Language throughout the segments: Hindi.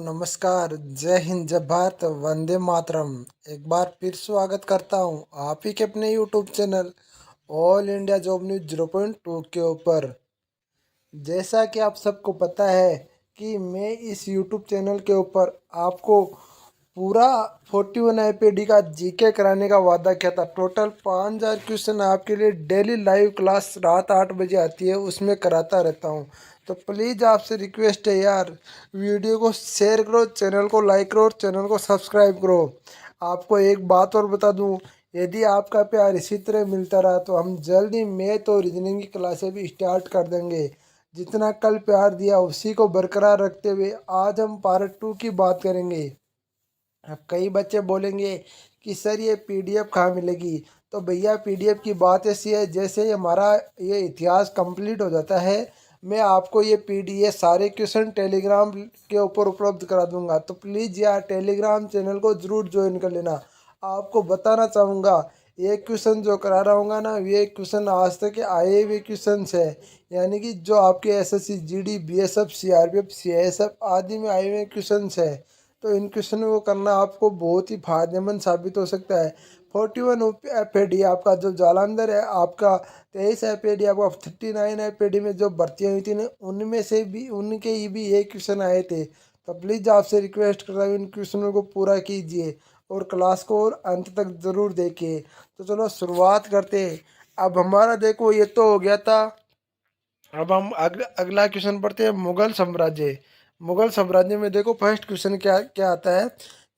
नमस्कार, जय हिंद, जय भारत, वंदे मातरम। एक बार फिर स्वागत करता हूँ आप ही के अपने YouTube channel all India job news 0.2 के ऊपर। जैसा कि आप सबको पता है कि मैं इस यूट्यूब चैनल के ऊपर आपको पूरा 41 आईपीडी का जीके कराने का वादा किया था। टोटल 5000 क्वेश्चन आपके लिए डेली लाइव क्लास रात 8 बजे आती है, उसमें कराता रहता हूँ। तो प्लीज़ आपसे रिक्वेस्ट है यार, वीडियो को शेयर करो, चैनल को लाइक करो और चैनल को सब्सक्राइब करो। आपको एक बात और बता दूँ, यदि आपका प्यार इसी तरह मिलता रहा तो हम जल्द ही मैथ और रीजनिंग की क्लासें भी स्टार्ट कर देंगे। जितना कल प्यार दिया उसी को बरकरार रखते हुए आज हम पार्ट 2 की बात करेंगे। अब कई बच्चे बोलेंगे कि सर ये पीडीएफ कहाँ मिलेगी। तो भैया पीडीएफ की बात ऐसी है, जैसे ही हमारा ये इतिहास कंप्लीट हो जाता है मैं आपको ये पीडीएफ सारे क्वेश्चन टेलीग्राम के ऊपर उपलब्ध करा दूंगा। तो प्लीज़ यार टेलीग्राम चैनल को ज़रूर ज्वाइन कर लेना। आपको बताना चाहूँगा, ये क्वेश्चन जो करा रहा हूँ ना, ये क्वेश्चन आज तक के आए हुए क्वेश्चन है, यानी कि जो आपके SSC GD BSF CRPF CISF आदि में आए हुए क्वेश्चन है। तो इन क्वेश्चन को करना आपको बहुत ही फायदेमंद साबित हो सकता है। 41 एफ आपका जो जालंधर है, आपका 23 एफ आपका 39 एफ में जो भर्तियाँ हुई थी ना, उनमें से भी उनके ही भी एक क्वेश्चन आए थे। तो प्लीज़ आपसे रिक्वेस्ट कर रहा हूँ इन क्वेश्चनों को पूरा कीजिए और क्लास को और अंत तक ज़रूर देखिए। तो चलो शुरुआत करते हैं। अब हमारा देखो ये तो हो गया था। अब हम अगला क्वेश्चन पढ़ते हैं, मुगल साम्राज्य। मुगल साम्राज्य में देखो फर्स्ट क्वेश्चन क्या क्या आता है।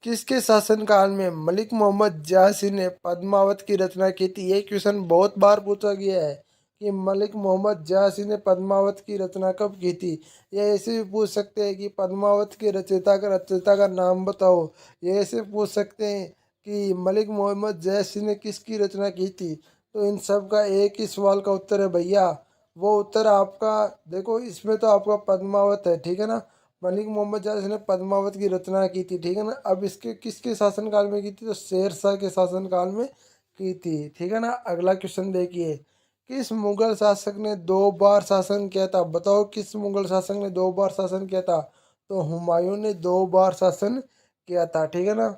किसके शासनकाल में मलिक मोहम्मद जहासी ने पद्मावत की रचना की थी। ये क्वेश्चन बहुत बार पूछा गया है कि मलिक मोहम्मद जहासी ने पद्मावत की रचना कब की थी। ये ऐसे भी पूछ सकते हैं कि पद्मावत के रचयिता का नाम बताओ। ये ऐसे पूछ सकते हैं कि मलिक मोहम्मद जहासी ने किसकी रचना की थी। तो इन सब का एक ही सवाल का उत्तर है भैया, वो उत्तर आपका देखो इसमें तो आपका पद्मावत है, ठीक है ना। मलिक मोहम्मद जहाज ने पद्मावत की रचना की थी, ठीक है ना। अब इसके किसके शासनकाल में की थी, तो शेर शाह के शासनकाल में की थी, ठीक है ना। अगला क्वेश्चन देखिए, किस मुगल शासक ने 2 बार शासन किया था। बताओ किस मुगल शासक ने 2 बार शासन किया था। तो हुमायूं ने 2 बार शासन किया था, ठीक है ना।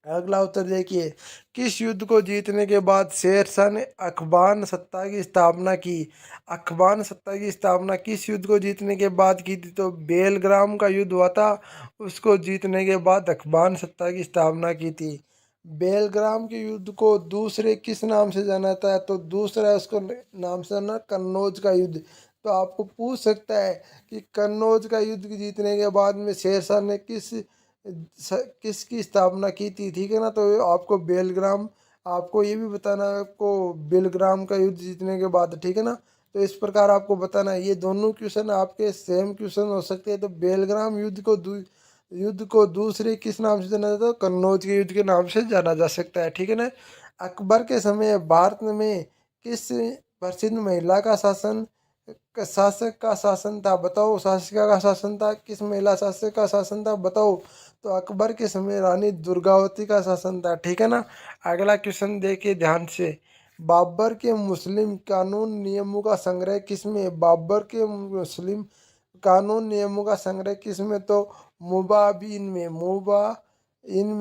अगला उत्तर देखिए, किस युद्ध को जीतने के बाद शेर शाह ने अखबान सत्ता की स्थापना की। अखबान सत्ता की स्थापना किस युद्ध को जीतने के बाद की थी। तो बेलग्राम का युद्ध हुआ था, उसको जीतने के बाद अखबान सत्ता की स्थापना की थी। बेलग्राम के युद्ध को दूसरे किस नाम से जाना जाता है। तो दूसरा है उसको नाम से जाना कन्नौज का युद्ध। तो आपको पूछ सकता है कि कन्नौज का युद्ध जीतने के बाद में शेर शाह ने किसकी स्थापना की थी, ठीक है ना। तो आपको बेलग्राम, आपको ये भी बताना है आपको बेलग्राम का युद्ध जीतने के बाद, ठीक है ना। तो इस प्रकार आपको बताना है, ये दोनों क्वेश्चन आपके सेम क्वेश्चन हो सकते हैं। तो बेलग्राम युद्ध को दूसरे किस नाम से जाना जाता है, कन्नौज के युद्ध के नाम से जाना जा सकता है, ठीक है ना। अकबर के समय भारत में किस प्रसिद्ध महिला का शासक का शासन था। बताओ शासिका का शासन था, किस महिला शासक का शासन था बताओ। तो अकबर के समय रानी दुर्गावती का शासन था, ठीक है ना। अगला क्वेश्चन देखिए ध्यान से, बाबर के मुस्लिम कानून नियमों का संग्रह किसमें। बाबर के मुस्लिम कानून नियमों का संग्रह किसमें। तो मुबाबिन में,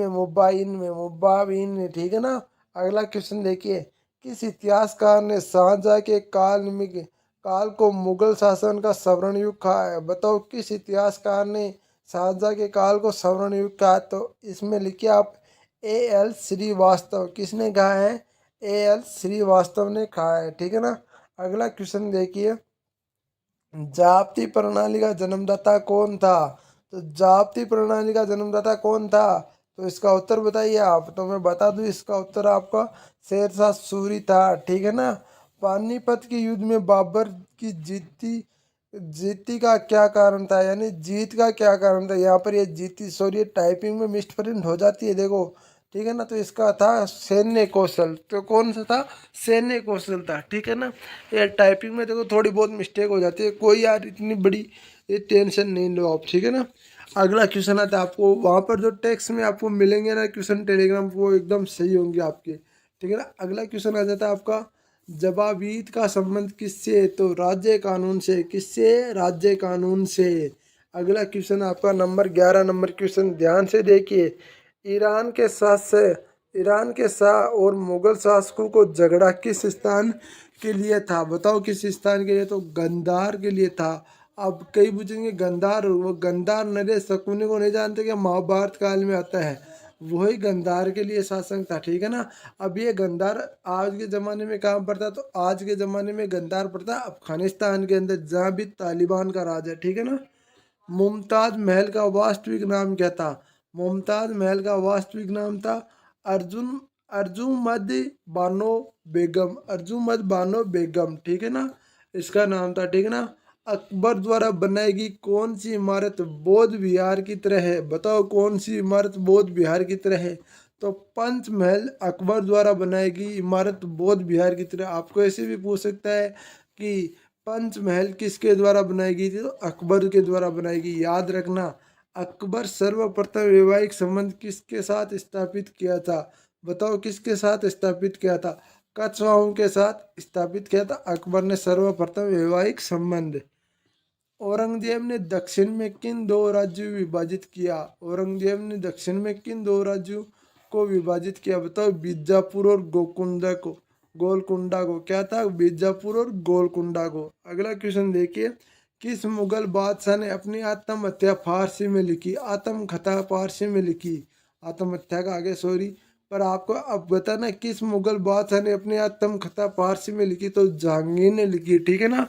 मुबाबिन में, ठीक है ना। अगला क्वेश्चन देखिए, किस इतिहासकार ने शाहजहाँ के काल को मुगल शासन का स्वर्ण युग कहा है। बताओ किस इतिहासकार ने शाहजहाँ के काल को स्वर्ण युग कहा है। तो इसमें लिखिए आप एल श्रीवास्तव। किसने कहा है, एल श्रीवास्तव ने कहा है, ठीक है ना। अगला क्वेश्चन देखिए, जाप्ती प्रणाली का जन्मदाता कौन था। तो जाप्ती प्रणाली का जन्मदाता कौन था। तो इसका उत्तर बताइए आप। तो मैं बता दूं इसका उत्तर आपका शेरशाह सूरी था, ठीक है ना। पानीपत के युद्ध में बाबर की जीती का क्या कारण था, यानी जीत का क्या कारण था। यहाँ पर ये जीती, सॉरी टाइपिंग में मिस्ट प्रिंट हो जाती है देखो, ठीक है ना। तो इसका था सैन्य कौशल। तो कौन सा था, सैन्य कौशल था, ठीक है ना। ये टाइपिंग में देखो थोड़ी बहुत मिस्टेक हो जाती है, कोई यार इतनी बड़ी ये टेंशन नहीं लो आप, ठीक है ना। अगला क्वेश्चन आता है, आपको वहाँ पर जो टेक्स्ट में आपको मिलेंगे ना क्वेश्चन टेलीग्राम, वो एकदम सही होंगे आपके, ठीक है ना। अगला क्वेश्चन आ जाता है आपका, जवाबीद का संबंध किससे है। तो राज्य कानून से। किससे, राज्य कानून से। अगला क्वेश्चन आपका नंबर 11 नंबर क्वेश्चन ध्यान से देखिए। ईरान के साथ से ईरान के शाह और मुगल शासकों को झगड़ा किस स्थान के लिए था? बताओ किस स्थान के लिए? तो गंधार के लिए था। अब कई पूछेंगे गंधार, वो गंधार नरेश शकुनी को नहीं जानते क्या? महाभारत काल में आता है, वही गंधार के लिए शासक था। ठीक है ना। अब ये गंधार आज के ज़माने में कहाँ पड़ता? तो आज के ज़माने में गंधार पड़ता अफगानिस्तान के अंदर, जहाँ भी तालिबान का राज है। ठीक है ना। मुमताज महल का वास्तविक नाम क्या था? मुमताज महल का वास्तविक नाम था अर्जुन अर्जुमंद बानो बेगम। अर्जुमंद बानो बेगम। ठीक है ना, इसका नाम था। ठीक है ना। अकबर द्वारा बनाई गई कौन सी इमारत बौद्ध विहार की तरह है? बताओ कौन सी इमारत बौद्ध विहार की तरह है? तो पंचमहल अकबर द्वारा बनाई गई इमारत बौद्ध विहार की तरह। आपको ऐसे भी पूछ सकता है कि पंचमहल किसके द्वारा बनाई गई थी? तो अकबर के द्वारा बनाई गई। याद रखना, अकबर सर्वप्रथम वैवाहिक संबंध किसके साथ स्थापित किया था? बताओ किसके साथ स्थापित किया था? कछवाहों के साथ स्थापित किया था अकबर ने सर्वप्रथम वैवाहिक संबंध। औरंगजेब ने दक्षिण में किन दो राज्यों को विभाजित किया? औरंगजेब ने दक्षिण में किन दो राज्यों को विभाजित किया? बताओ बीजापुर और गोलकुंडा को। क्या था? बीजापुर और गोलकुंडा को। अगला क्वेश्चन देखिए। किस मुगल बादशाह ने अपनी आत्महत्या फारसी में लिखी? आत्मकथा फारसी में लिखी। आत्महत्या का आगे सॉरी, पर आपको अब बताना किस मुगल बादशाह ने अपनी आत्मकथा फारसी में लिखी? तो जहांगीर ने लिखी। ठीक है ना।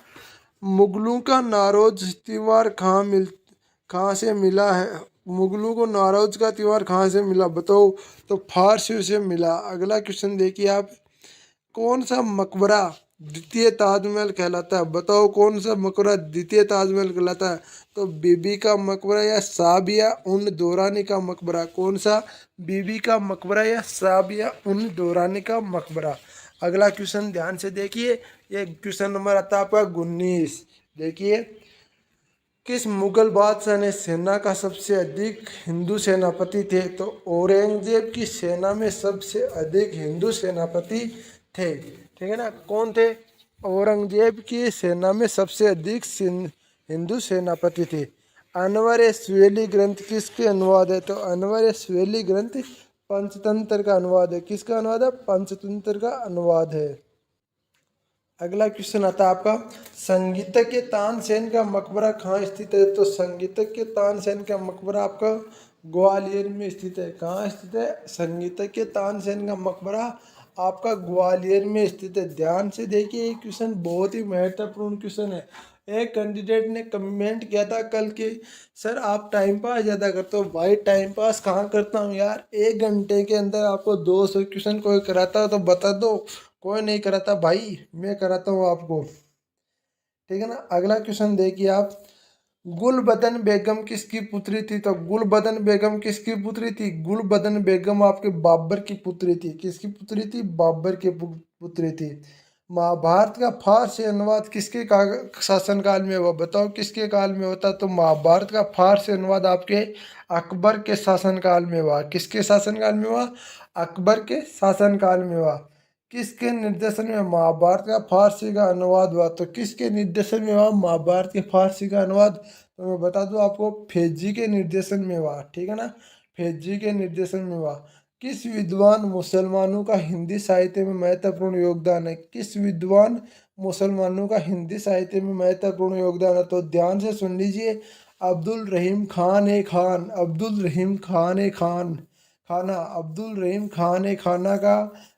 मुगलों का नारोज त्योहार कहाँ से मिला है? मुगलों को नारोज का त्योहार कहाँ से मिला? बताओ। तो फारसी से मिला। अगला क्वेश्चन देखिए आप। कौन सा मकबरा द्वितीय ताजमहल कहलाता है? बताओ कौन सा मकबरा द्वितीय ताजमहल कहलाता है? तो बीबी का मकबरा या साबिया उन दौरानी का मकबरा? कौन सा? बीबी का मकबरा या साबिया उन दौरानी का मकबरा। अगला क्वेश्चन ध्यान से देखिए। ये क्वेश्चन नंबर आता है आपका 19। देखिए, किस मुगल बादशाह ने सेना का सबसे अधिक हिंदू सेनापति थे? तो औरंगजेब की सेना में सबसे अधिक हिंदू सेनापति थे। ठीक है ना। कौन थे? औरंगजेब की सेना में सबसे अधिक हिंदू सेनापति थे। अनवर स्वेली ग्रंथ किसके अनुवाद है? तो अनवर स्वेली ग्रंथ पंचतंत्र का अनुवाद है। किसका अनुवाद है? पंचतंत्र का अनुवाद है। अगला क्वेश्चन आता है आपका। संगीतज्ञ तानसेन का मकबरा कहाँ स्थित है? तो संगीतज्ञ तानसेन का मकबरा आपका ग्वालियर में स्थित है। कहाँ स्थित है? संगीतज्ञ तानसेन का मकबरा आपका ग्वालियर में स्थित है। ध्यान से देखिए, ये क्वेश्चन बहुत ही महत्वपूर्ण क्वेश्चन है। एक कैंडिडेट ने कमेंट किया था कल कि सर आप टाइम पास ज़्यादा करते हो। भाई टाइम पास कहाँ करता हूँ यार, 1 घंटे के अंदर आपको 200 क्वेश्चन कोई कराता हो तो बता दो। कोई नहीं कराता भाई, मैं कराता हूँ आपको। ठीक है ना। अगला क्वेश्चन देखिए आप। गुलबदन बेगम किसकी पुत्री थी? तो गुलबदन बेगम किसकी पुत्री थी? गुलबदन बेगम आपके बाबर की पुत्री थी। किसकी पुत्री थी? बाबर की पुत्री थी। महाभारत का फारसी अनुवाद किसके शासनकाल में हुआ? बताओ किसके काल में होता? तो महाभारत का फारसी अनुवाद आपके अकबर के शासनकाल में हुआ। किसके शासनकाल में हुआ? अकबर के शासनकाल में हुआ। किसके निर्देशन में महाभारत का फारसी का अनुवाद हुआ? तो किसके निर्देशन में हुआ महाभारत के फारसी का अनुवाद? तो मैं बता दूं आपको, फेजी के निर्देशन में हुआ। ठीक है ना। फेजी के निर्देशन में हुआ। किस विद्वान मुसलमानों का हिंदी साहित्य में महत्वपूर्ण योगदान है? किस विद्वान मुसलमानों का हिंदी साहित्य में महत्वपूर्ण योगदान है? तो ध्यान से सुन लीजिए। अब्दुल रहीम खान ए खान। अब्दुल रहीम खान ए खाना। अब्दुल रहीम खान ए खाना का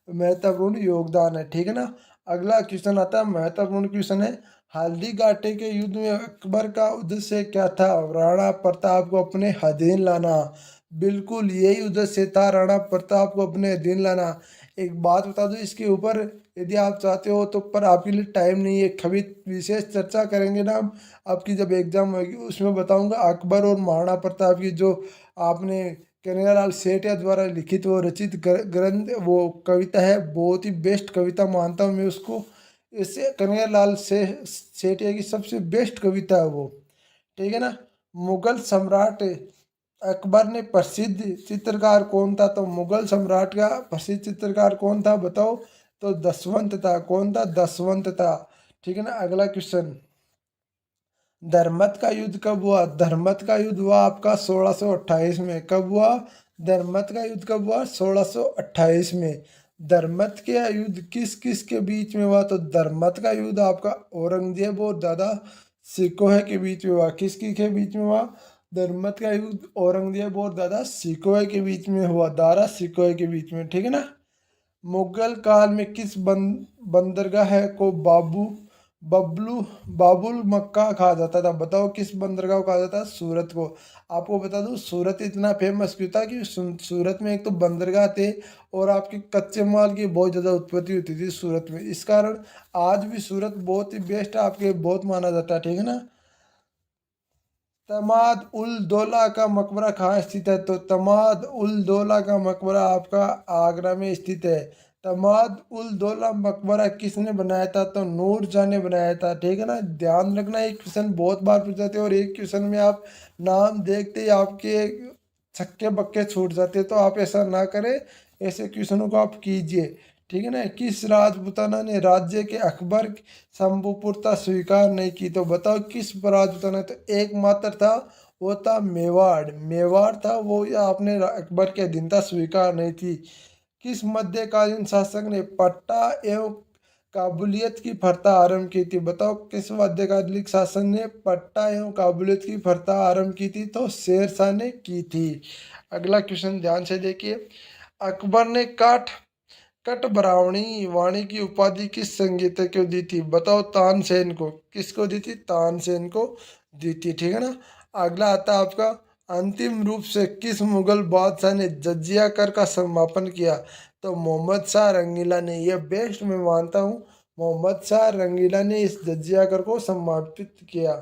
महत्वपूर्ण योगदान है। ठीक है ना। अगला क्वेश्चन आता है, महत्वपूर्ण क्वेश्चन है। हल्दी घाटी के युद्ध में अकबर का उद्देश्य क्या था? राणा प्रताप को अपने अधीन लाना। बिल्कुल यही उद्देश्य था, राणा प्रताप को अपने अधीन लाना। एक बात बता दूं इसके ऊपर, यदि आप चाहते हो तो, पर आपके लिए टाइम नहीं है। कभी विशेष चर्चा करेंगे ना हम, आपकी जब एग्जाम होगी उसमें बताऊंगा अकबर और महाराणा प्रताप की जो आपने कन्हैयालाल सेठिया द्वारा लिखित वो रचित ग्रंथ, वो कविता है, बहुत ही बेस्ट कविता मानता हूँ मैं उसको। इससे कन्हैयालाल से सेठिया की सबसे बेस्ट कविता है वो। ठीक है ना। मुगल सम्राट अकबर ने प्रसिद्ध चित्रकार कौन था? तो मुगल सम्राट का प्रसिद्ध चित्रकार कौन था? बताओ। तो दसवंत था। कौन था? दसवंत था। ठीक है ना। अगला क्वेश्चन। धर्मत का युद्ध कब हुआ? धर्मत का युद्ध हुआ आपका 1628 में। कब हुआ? धर्मत का युद्ध कब हुआ? 1628 में। धर्मत के युद्ध किस किस के बीच में हुआ? तो धर्मत का युद्ध आपका औरंगजेब और दादा सिकोहे के बीच में हुआ। किसकी के बीच में हुआ? धर्मत का युद्ध औरंगजेब और दादा सिकोहे के बीच में हुआ। दारा सिकोहे के बीच में, ठीक है ना। मुगल काल में किस बंदरगाह है को बबलू बाबुल मक्का कहा जाता था? बताओ किस बंदरगाह को कहा जाता है? सूरत को। आपको बता दूं सूरत इतना फेमस क्यों था कि सूरत में एक तो बंदरगाह थे और आपके कच्चे माल की बहुत ज़्यादा उत्पत्ति होती थी सूरत में। इस कारण आज भी सूरत बहुत ही बेस्ट आपके बहुत माना जाता है, ठीक है ना। तमाद उल दौला का मकबरा कहाँ स्थित है? तो तमाद उल दौला का मकबरा आपका आगरा में स्थित है। तमाद उल दौला मकबरा किसने बनाया था? तो नूरजहां ने बनाया था, ठीक है ना। ध्यान रखना, एक क्वेश्चन बहुत बार पूछ जाते हैं और एक क्वेश्चन में आप नाम देखते ही आपके छक्के बक्के छूट जाते हैं, तो आप ऐसा ना करें, ऐसे क्वेश्चनों को आप कीजिए, ठीक है ना। किस राजपूताना ने राज्य के अकबर संभुपुरता स्वीकार नहीं की? तो बताओ किस राजपूताना? तो एकमात्र था, वो था मेवाड़। मेवाड़ था वो, या आपने अकबर के अधीनता स्वीकार नहीं थी। किस मध्यकालीन शासक ने पट्टा एवं काबुलियत की प्रथा आरंभ की थी? बताओ किस मध्यकालीन शासन ने पट्टा एवं काबुलियत की प्रथा आरंभ की थी? तो शेरशाह ने की थी। अगला क्वेश्चन ध्यान से देखिए। अकबर ने काठ कट ब्राह्मणी वाणी की उपाधि किस संगीतज्ञ को दी थी? बताओ तानसेन को। किसको दी थी? तानसेन को दी थी, ठीक है ना। अगला आता है आपका, अंतिम रूप से किस मुगल बादशाह ने जजिया कर का समापन किया? तो मोहम्मद शाह रंगीला ने। यह बेस्ट मैं मानता हूँ, मोहम्मद शाह रंगीला ने इस जजिया कर को समापित किया,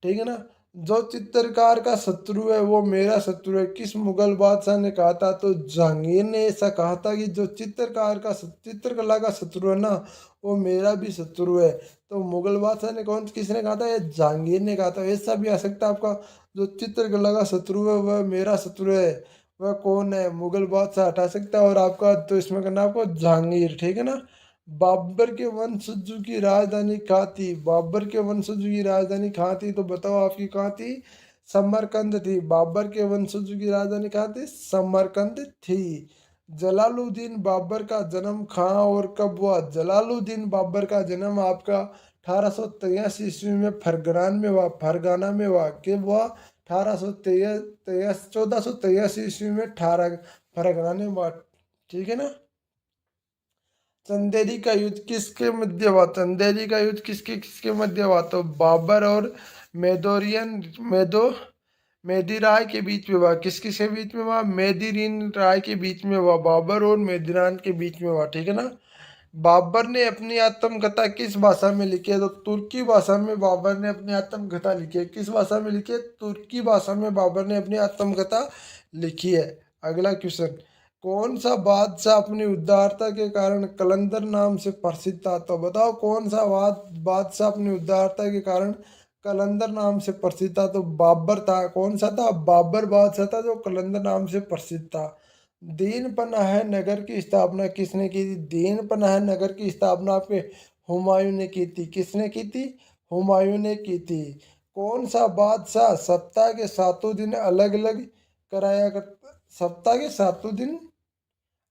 ठीक है ना। जो चित्रकार का शत्रु है वो मेरा शत्रु है, किस मुगल बादशाह ने कहा था? तो जहांगीर ने ऐसा कहा था कि जो चित्रकार का चित्रकला का शत्रु है ना, वो मेरा भी शत्रु है। तो मुगल बादशाह ने किसने कहा था? ये जहांगीर ने कहा था। ऐसा भी आ सकता है आपका, जो चित्रकला का शत्रु है वह मेरा शत्रु है, वह कौन है? मुगल बादशाह हटा सकता है। और आपका तो इसमें करना आपको जहांगीर, ठीक है ना। बाबर के वंशजों की राजधानी कहाँ थी? बाबर के वंशजों की राजधानी कहाँ थी? तो बताओ आपकी कहाँ थी? समरकंद थी। बाबर के वंशजों की राजधानी कहाँ थी? समरकंद थी। जलालुद्दीन बाबर का जन्म कहाँ और कब हुआ? जलालुद्दीन बाबर का जन्म आपका 1883 ईस्वी में फरगाना में हुआ। फरगाना में हुआ। कब हुआ? 1483 ईस्वी में फरगाना में हुआ, ठीक है ना। चंदेरी का युद्ध किसके मध्य हुआ? चंदेरी का युद्ध किसके किसके मध्य हुआ? तो बाबर और मेदोरियन मेदो मेदी राय के बीच में हुआ। किस किसके बीच में हुआ? मेदिरीन राय के बीच में हुआ। बाबर और मेदिरान के बीच में हुआ, ठीक है ना। बाबर ने अपनी आत्मकथा किस भाषा में लिखी है? तो तुर्की भाषा में बाबर ने अपनी आत्मकथा लिखी है। किस भाषा में लिखी है? तुर्की भाषा में बाबर ने अपनी आत्मकथा लिखी है। अगला क्वेश्चन, कौन सा बादशाह अपनी उदारता के कारण कलंदर नाम से प्रसिद्ध था? तो बताओ कौन सा बादशाह अपनी उदारता के कारण कलंदर नाम से प्रसिद्ध था? तो बाबर था। कौन सा था? बाबर बादशाह था जो कलंदर नाम से प्रसिद्ध था। दीन पनाह नगर की स्थापना किसने की थी? दीन पनाह नगर की स्थापना आपके हुमायूं ने की थी। किसने की थी? हुमायूं ने की थी। कौन सा बादशाह सप्ताह के सातों दिन अलग अलग कराया कर सप्ताह के सातों दिन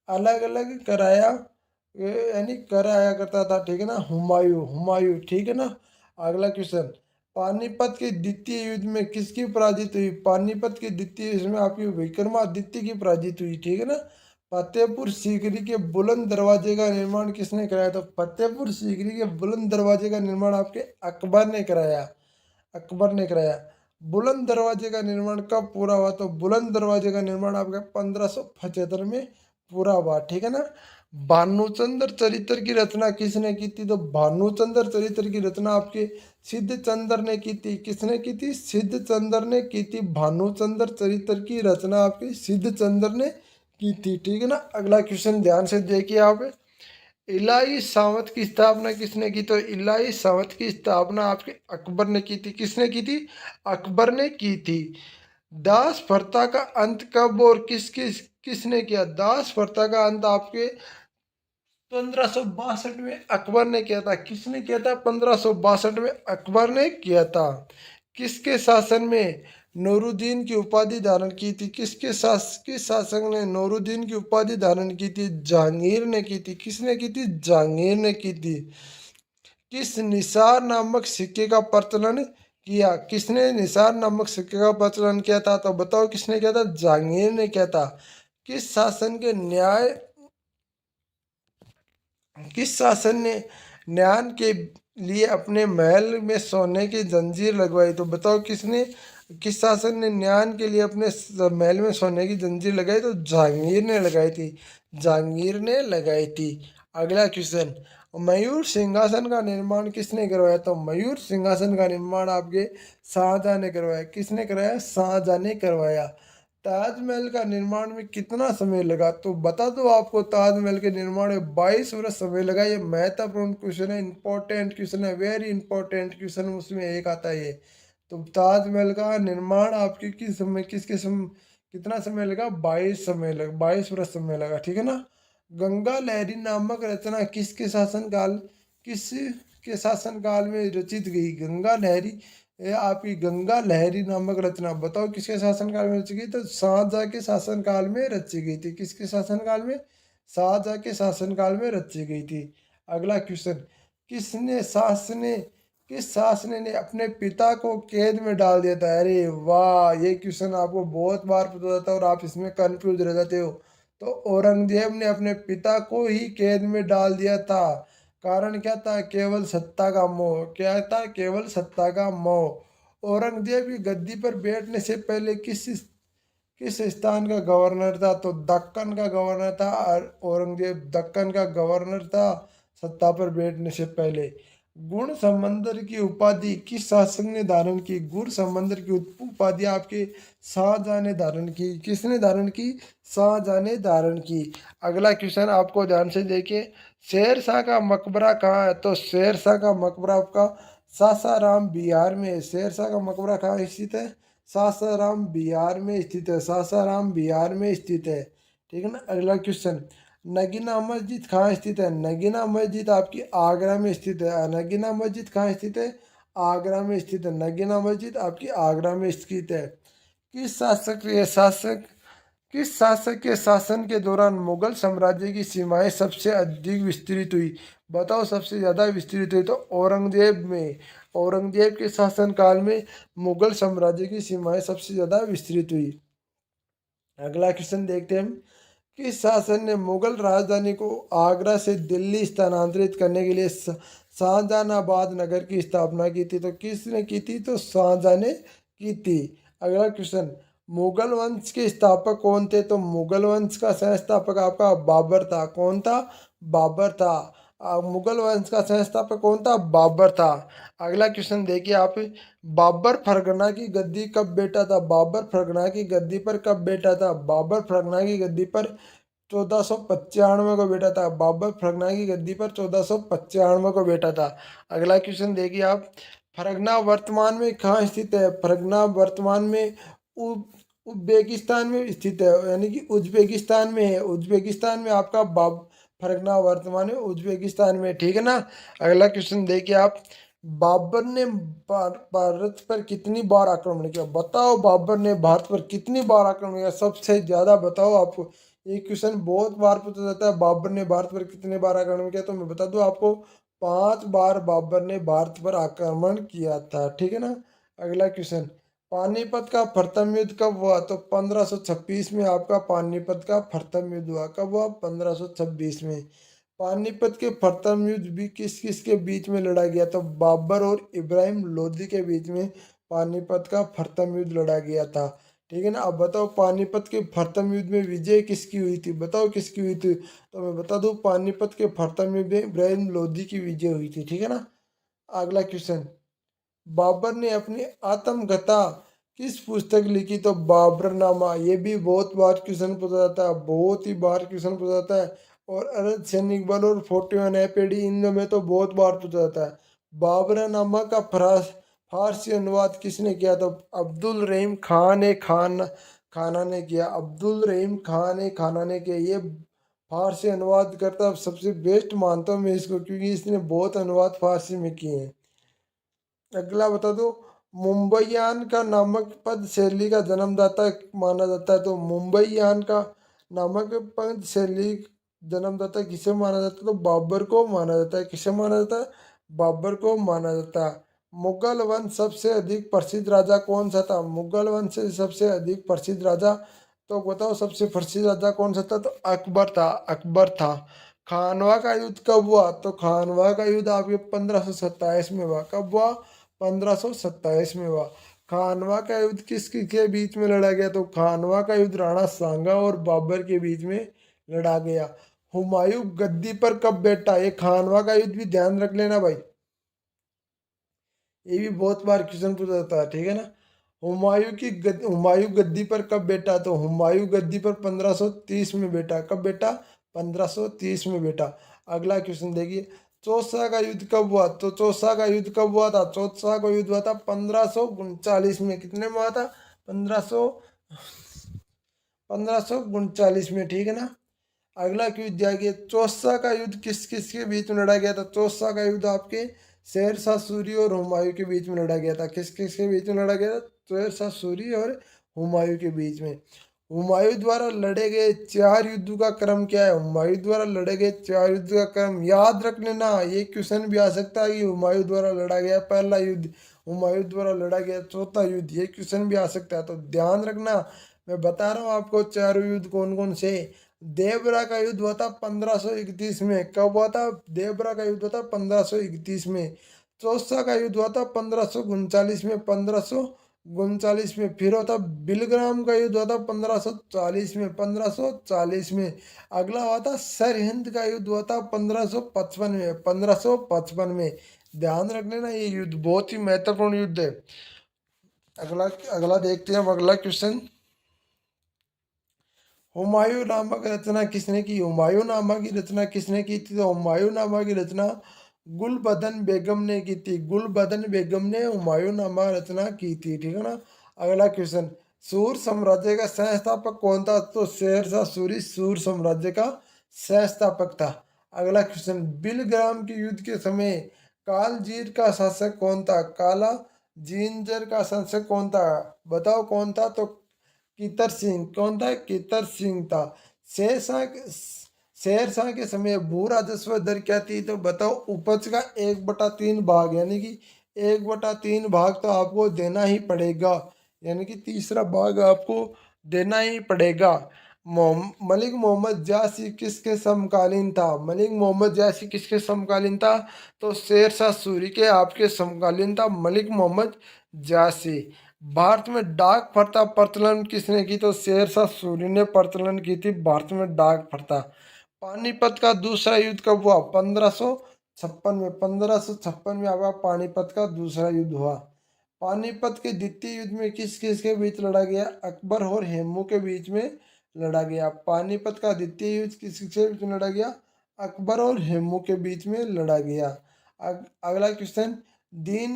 अलग अलग यानी कराया करता था, ठीक है ना। हुमायूं हुमायूं, ठीक है ना। अगला क्वेश्चन, पानीपत के द्वितीय युद्ध में किसकी पराजित हुई? पानीपत के द्वितीय युद्ध में आपकी विक्रमादित्य की पराजित हुई, ठीक है ना। फतेहपुर सीकरी के बुलंद दरवाजे का निर्माण किसने कराया? तो फतेहपुर सीकरी के बुलंद दरवाजे का निर्माण आपके अकबर ने कराया। अकबर ने कराया। बुलंद दरवाजे का निर्माण कब पूरा हुआ? तो बुलंद दरवाजे का निर्माण आपका 1575 में पूरा हुआ, ठीक है ना। भानुचंद्र चरित्र की रचना किसने की थी? तो भानुचंद्र चरित्र की रचना आपके सिद्ध चंद्र ने की थी। किसने की थी? सिद्ध चंद्र ने की थी। भानुचंद्र चरित्र की रचना आपके सिद्ध चंद्र ने की थी, ठीक है ना। अगला क्वेश्चन ध्यान से देखिए आप। इलाही सावंत की स्थापना किसने की? तो इलाही सावंत की स्थापना आपके अकबर ने की थी। किसने की थी? अकबर ने की थी। दास प्रथा का अंत कब और किसने किया? दास प्रथा का अंत आपके 1562 में अकबर ने किया था। किसने किया था? 1562 में अकबर ने किया था। किसके शासन में नूरुद्दीन की उपाधि धारण की थी? किस शासक ने नूरुद्दीन की उपाधि धारण की थी? जहांगीर ने की थी। किसने की थी? जहांगीर ने की थी। किस निसार नामक सिक्के का प्रचलन किया? किसने निसार नामक सिक्के का प्रचलन किया था? तो बताओ किसने किया था? जहांगीर ने किया था। किस शासन के न्याय किस शासन ने न्याय के लिए अपने महल में सोने की जंजीर लगवाई? तो बताओ किसने किस शासन ने न्याय के लिए अपने महल में सोने की जंजीर लगाई? तो जहांगीर ने लगाई थी। जहांगीर ने लगाई थी। अगला क्वेश्चन, मयूर सिंहासन का निर्माण किसने करवाया? तो मयूर सिंहासन का निर्माण आपके शाहजहां ने करवाया। किसने कराया? शाहजहां ने करवाया। ताजमहल का निर्माण में कितना समय लगा? तो बता दो आपको, ताजमहल के निर्माण में 22 वर्ष समय लगा। ये महत्वपूर्ण क्वेश्चन है, इंपॉर्टेंट क्वेश्चन है, वेरी इंपॉर्टेंट क्वेश्चन उसमें एक आता है ये। तो ताजमहल का निर्माण आपके किसके समय कितना समय लगा? 22 वर्ष समय लगा, ठीक है ना। गंगा लहरी नामक रचना किस के शासन काल में रचित गई? गंगा लहरी, ये आपकी गंगा लहरी नामक रचना बताओ किसके शासन काल में रची गई? तो शाहजहां के शासन काल में रची गई थी। किसके शासन काल में? शाहजहां के शासन काल में रची गई थी। अगला क्वेश्चन, किसने शासने किस शासक ने अपने पिता को कैद में डाल दिया था? अरे वाह, ये क्वेश्चन आपको बहुत बार पूछा जाता है और आप इसमें कंफ्यूज रह जाते हो। तो औरंगजेब ने अपने पिता को ही कैद में डाल दिया था। कारण क्या था? केवल सत्ता का मोह। क्या था? केवल सत्ता का मोह। औरंगजेब की गद्दी पर बैठने से पहले किस स्थान का गवर्नर था? तो दक्कन का गवर्नर था। और औरंगजेब दक्कन का गवर्नर था सत्ता पर बैठने से पहले। गुण समंदर की उपाधि किस शासक ने धारण की? गुण समंदर की उपाधि आपके शाहजहां ने धारण की। किसने धारण की? शाहजहां ने धारण की। अगला क्वेश्चन आपको ध्यान से देखिए, शेर शाह का मकबरा कहाँ है? तो शेर शाह का मकबरा आपका सासाराम बिहार में है। शेर शाह का मकबरा कहाँ स्थित है? सासाराम बिहार में स्थित है। सासाराम बिहार में स्थित है, ठीक है ना। अगला क्वेश्चन, नगीना मस्जिद कहाँ स्थित है? नगीना मस्जिद आपकी आगरा में स्थित है। नगीना मस्जिद कहाँ स्थित है? आगरा में स्थित है। नगीना मस्जिद आपकी आगरा में स्थित है। किस शासक के शासन के दौरान मुगल साम्राज्य की सीमाएं सबसे अधिक विस्तृत हुई? बताओ सबसे ज्यादा विस्तृत हुई? तो औरंगजेब में। औरंगजेब के शासन काल में मुगल साम्राज्य की सीमाएं सबसे ज्यादा विस्तृत हुई। अगला क्वेश्चन देखते हैं हम, किस शासन ने मुगल राजधानी को आगरा से दिल्ली स्थानांतरित करने के लिए शाहजहानाबाद नगर की स्थापना की थी? तो किसने की थी? तो शाहजहां ने की थी। अगला क्वेश्चन, मुगल वंश के स्थापक कौन थे? तो मुगल वंश का संस्थापक आपका बाबर था। कौन था? बाबर था। मुगल वंश का संस्थापक कौन था? बाबर था। अगला क्वेश्चन देखिए आप, बाबर फरगना की गद्दी कब बैठा था? बाबर फरगना की गद्दी पर कब बैठा था? बाबर फरगना की गद्दी पर 1495 को बैठा था। बाबर फरगना की गद्दी पर 1495 को बैठा था। अगला क्वेश्चन देखिए आप, फरगना वर्तमान में कहाँ स्थित है? फरगना वर्तमान में उज्बेकिस्तान में स्थित है, यानी कि उज्बेकिस्तान में है। उज्बेकिस्तान में आपका फरगना वर्तमान में उज्बेकिस्तान में, ठीक है ना। अगला क्वेश्चन देखिए आप, बाबर ने भारत पर कितनी बार आक्रमण किया? बताओ बाबर ने भारत पर कितनी बार आक्रमण किया? सबसे ज्यादा बताओ आपको। ये क्वेश्चन बहुत बार पूछा जाता है, बाबर ने भारत पर कितने बार आक्रमण किया? तो मैं बता दूं आपको, 5 बार बाबर ने भारत पर आक्रमण किया था, ठीक है ना। अगला क्वेश्चन, पानीपत का प्रथम युद्ध कब हुआ? तो 1526 में आपका पानीपत का प्रथम युद्ध हुआ। कब हुआ? 1526 में। पानीपत के प्रथम युद्ध भी किस किस के बीच में लड़ा गया? तो बाबर और इब्राहिम लोदी के बीच में पानीपत का प्रथम युद्ध लड़ा गया था, ठीक है ना। अब बताओ पानीपत के प्रथम युद्ध में विजय किसकी हुई थी? बताओ किसकी हुई थी? तो मैं बता दूं, पानीपत के प्रथम युद्ध में इब्राहिम लोदी की विजय हुई थी, ठीक है ना। अगला क्वेश्चन, बाबर ने अपनी आत्मकथा किस पुस्तक लिखी? तो बाबरनामा। ये भी बहुत बार क्वेश्चन पूछा जाता है, बहुत ही बार क्वेश्चन पूछा जाता है। और अर्ध सैनिक बल और 41 एपीडी, इन में तो बहुत बार पूछा जाता है। बाबरनामा का फारसी अनुवाद किसने किया? तो अब्दुल रहीम खाना ने किया। अब्दुल रहीम खाना ने किया। ये फारसी अनुवाद करता सबसे बेस्ट मानता हूँ मैं इसको, क्योंकि इसने बहुत अनुवाद फारसी में किए हैं। अगला बता दो, मुंबईयान का नामक पद शैली का जन्मदाता माना जाता है। तो मुंबईयान का नामक पद शैली जन्मदाता किसे माना जाता है? तो बाबर को माना जाता है। किसे माना जाता है? बाबर को माना जाता है। मुगल वंश सबसे अधिक प्रसिद्ध राजा कौन सा था? मुगल वंश से सबसे अधिक प्रसिद्ध राजा, तो बताओ सबसे प्रसिद्ध राजा कौन सा था? तो अकबर था। अकबर था। खानवा का युद्ध कब हुआ? तो खानवा का युद्ध आपके 1527 में हुआ। कब हुआ? 1527 में हुआ। खानवा का युद्ध किस के बीच में लड़ा गया? तो खानवा का युद्ध राणा सांगा और बाबर के बीच में लड़ा गया। हुमायूं गद्दी पर कब बैठा? ये खानवा का युद्ध भी ध्यान रख लेना भाई, ये भी बहुत बार क्वेश्चन पूछा जाता है, ठीक है ना। हुमायूं गद्दी पर कब बैठा? तो हुमायूं गद्दी पर 1530 में बैठा। कब बैठा? 1530 में बैठा। अगला क्वेश्चन देखिए, चौसा का युद्ध कब हुआ? तो चौसा का युद्ध कब हुआ था? चौसा का युद्ध हुआ था 1539 में। कितने में हुआ था? 1539 में, ठीक है ना। अगला क्विज दिया गया, चौसा का युद्ध किस किस के बीच में लड़ा गया था? चौसा का युद्ध आपके शेरशाह सूरी और हुमायूं के बीच में लड़ा गया था। किस किस के बीच में लड़ा गया था? शेरशाह सूरी और हुमायूं के बीच में। हुमायूं द्वारा लड़े गए 4 युद्धों का क्रम क्या है? हुमायूं द्वारा लड़े गए 4 युद्ध का क्रम याद रख लेना। ये क्वेश्चन भी आ सकता है कि हुमायूं द्वारा लड़ा गया पहला युद्ध, हुमायूं द्वारा लड़ा गया चौथा युद्ध, ये क्वेश्चन भी आ सकता है, तो ध्यान रखना। मैं बता रहा हूँ आपको 4 युद्ध कौन कौन से। देवरा का युद्ध हुआ था 1531 में। कब हुआ था? देवरा का युद्ध हुआ था 1531 में। चौसा का युद्ध हुआ था 1539 में। 1539 में। फिर होता बिलग्राम का युद्ध हुआ था 1540 में। 1540 में। अगला हुआ था सरहिंद का युद्ध हुआ था 1555 में। 1555 में। ध्यान रखने ना, ये युद्ध बहुत ही महत्वपूर्ण युद्ध है। अगला अगला देखते हैं हम अगला क्वेश्चन। हुमायूं नामा की रचना किसने की? हुमायूं नामा की रचना किसने की थी? तो हुमायूं नामा की रचना गुलबदन बेगम ने की थी। गुलबदन बेगम ने हुमायूं नामा रचना की थी, ठीक है ना। अगला क्वेश्चन, सूर साम्राज्य का संस्थापक कौन था? तो शेरशाह सूरी सूर साम्राज्य का संस्थापक था। अगला क्वेश्चन, बिलग्राम के युद्ध के समय कालजीर का शासक कौन था? काला जिंजर का शासक कौन था? बताओ कौन था? तो कितर सिंह। कौन था? कितर सिंह था। शेरशाह शेरशाह के समय भू राजस्व दर क्या थी? तो बताओ उपज का 1/3 भाग, यानी कि 1/3 भाग तो आपको देना ही पड़ेगा, यानी कि तीसरा भाग आपको देना ही पड़ेगा। मलिक मोहम्मद जासी किसके समकालीन था? मलिक मोहम्मद जासी किसके समकालीन था? तो शेरशाह सूरी के आपके समकालीन था मलिक मोहम्मद जासी। भारत में डाक प्रथा प्रचलन किसने की? तो शेरशाह सूरी ने प्रचलन की थी भारत में डाक प्रथा। पानीपत का दूसरा युद्ध कब हुआ? 1556 में। 1556 में आपका पानीपत का दूसरा युद्ध हुआ। पानीपत के द्वितीय युद्ध में किस किस के बीच लड़ा गया? अकबर और हेमू के बीच में लड़ा गया। पानीपत का द्वितीय युद्ध किस किसके बीच में लड़ा गया? अकबर और हेमू के बीच में लड़ा गया। अगला क्वेश्चन, दीन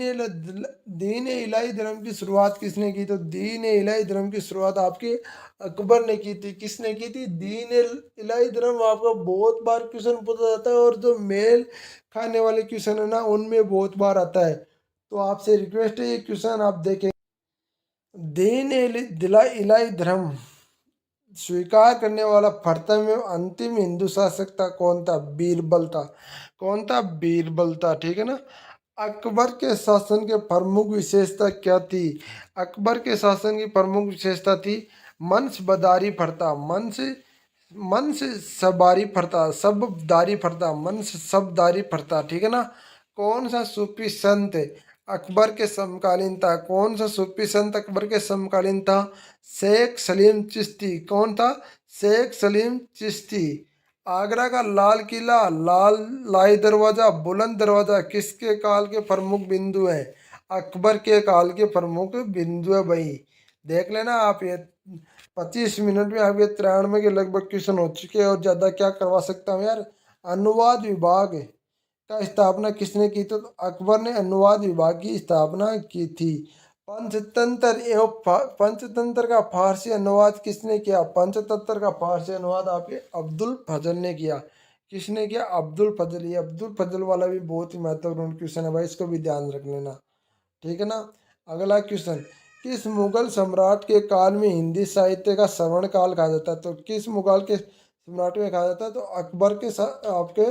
दीन इलाही धर्म की शुरुआत किसने की? तो दीन इलाही धर्म की शुरुआत आपके अकबर ने की थी। किसने की थी? दीन इलाही धर्म आपको बहुत बार क्वेश्चन पूछा जाता है, और जो मेल खाने वाले क्वेश्चन है ना, उनमें बहुत बार आता है। तो आपसे रिक्वेस्ट है ये क्वेश्चन आप देखें। दीन इलाही धर्म स्वीकार करने वाला प्रथम एवं अंतिम हिंदू शासक था कौन था? बीरबल था। कौन था? बीरबल था, ठीक है ना। अकबर के शासन के प्रमुख विशेषता क्या थी? अकबर के शासन की प्रमुख विशेषता थी मनसबदारी प्रथा। मन से सबदारी प्रथा, सबदारी प्रथा, मन से सबदारी प्रथा, ठीक है ना। कौन सा सूफी संत अकबर के समकालीन था? कौन सा सूफी संत अकबर के समकालीन था? शेख सलीम चिश्ती। कौन था? शेख सलीम चिश्ती। आगरा का लाल किला, लाल लाई दरवाजा, बुलंद दरवाजा किसके काल के प्रमुख बिंदु हैं? अकबर के काल के प्रमुख बिंदु है भाई। देख लेना आप ये। 25 मिनट में आपके 93 के लगभग क्वेश्चन हो चुके हैं, और ज़्यादा क्या करवा सकता हूँ यार। अनुवाद विभाग का स्थापना किसने की? तो अकबर ने अनुवाद विभाग की स्थापना की थी। पंचतंत्र एवं पंचतंत्र का फारसी अनुवाद किसने किया? पंचतंत्र का फारसी अनुवाद आपके अब्दुल फजल ने किया। किसने किया? अब्दुल फजल। ये अब्दुल फजल वाला भी बहुत ही महत्वपूर्ण क्वेश्चन है भाई, इसको भी ध्यान रख लेना, ठीक है ना। अगला क्वेश्चन, किस मुगल सम्राट के काल में हिंदी साहित्य का श्रवण काल कहा जाता है? तो किस मुगल के सम्राट में कहा जाता है? तो अकबर के आपके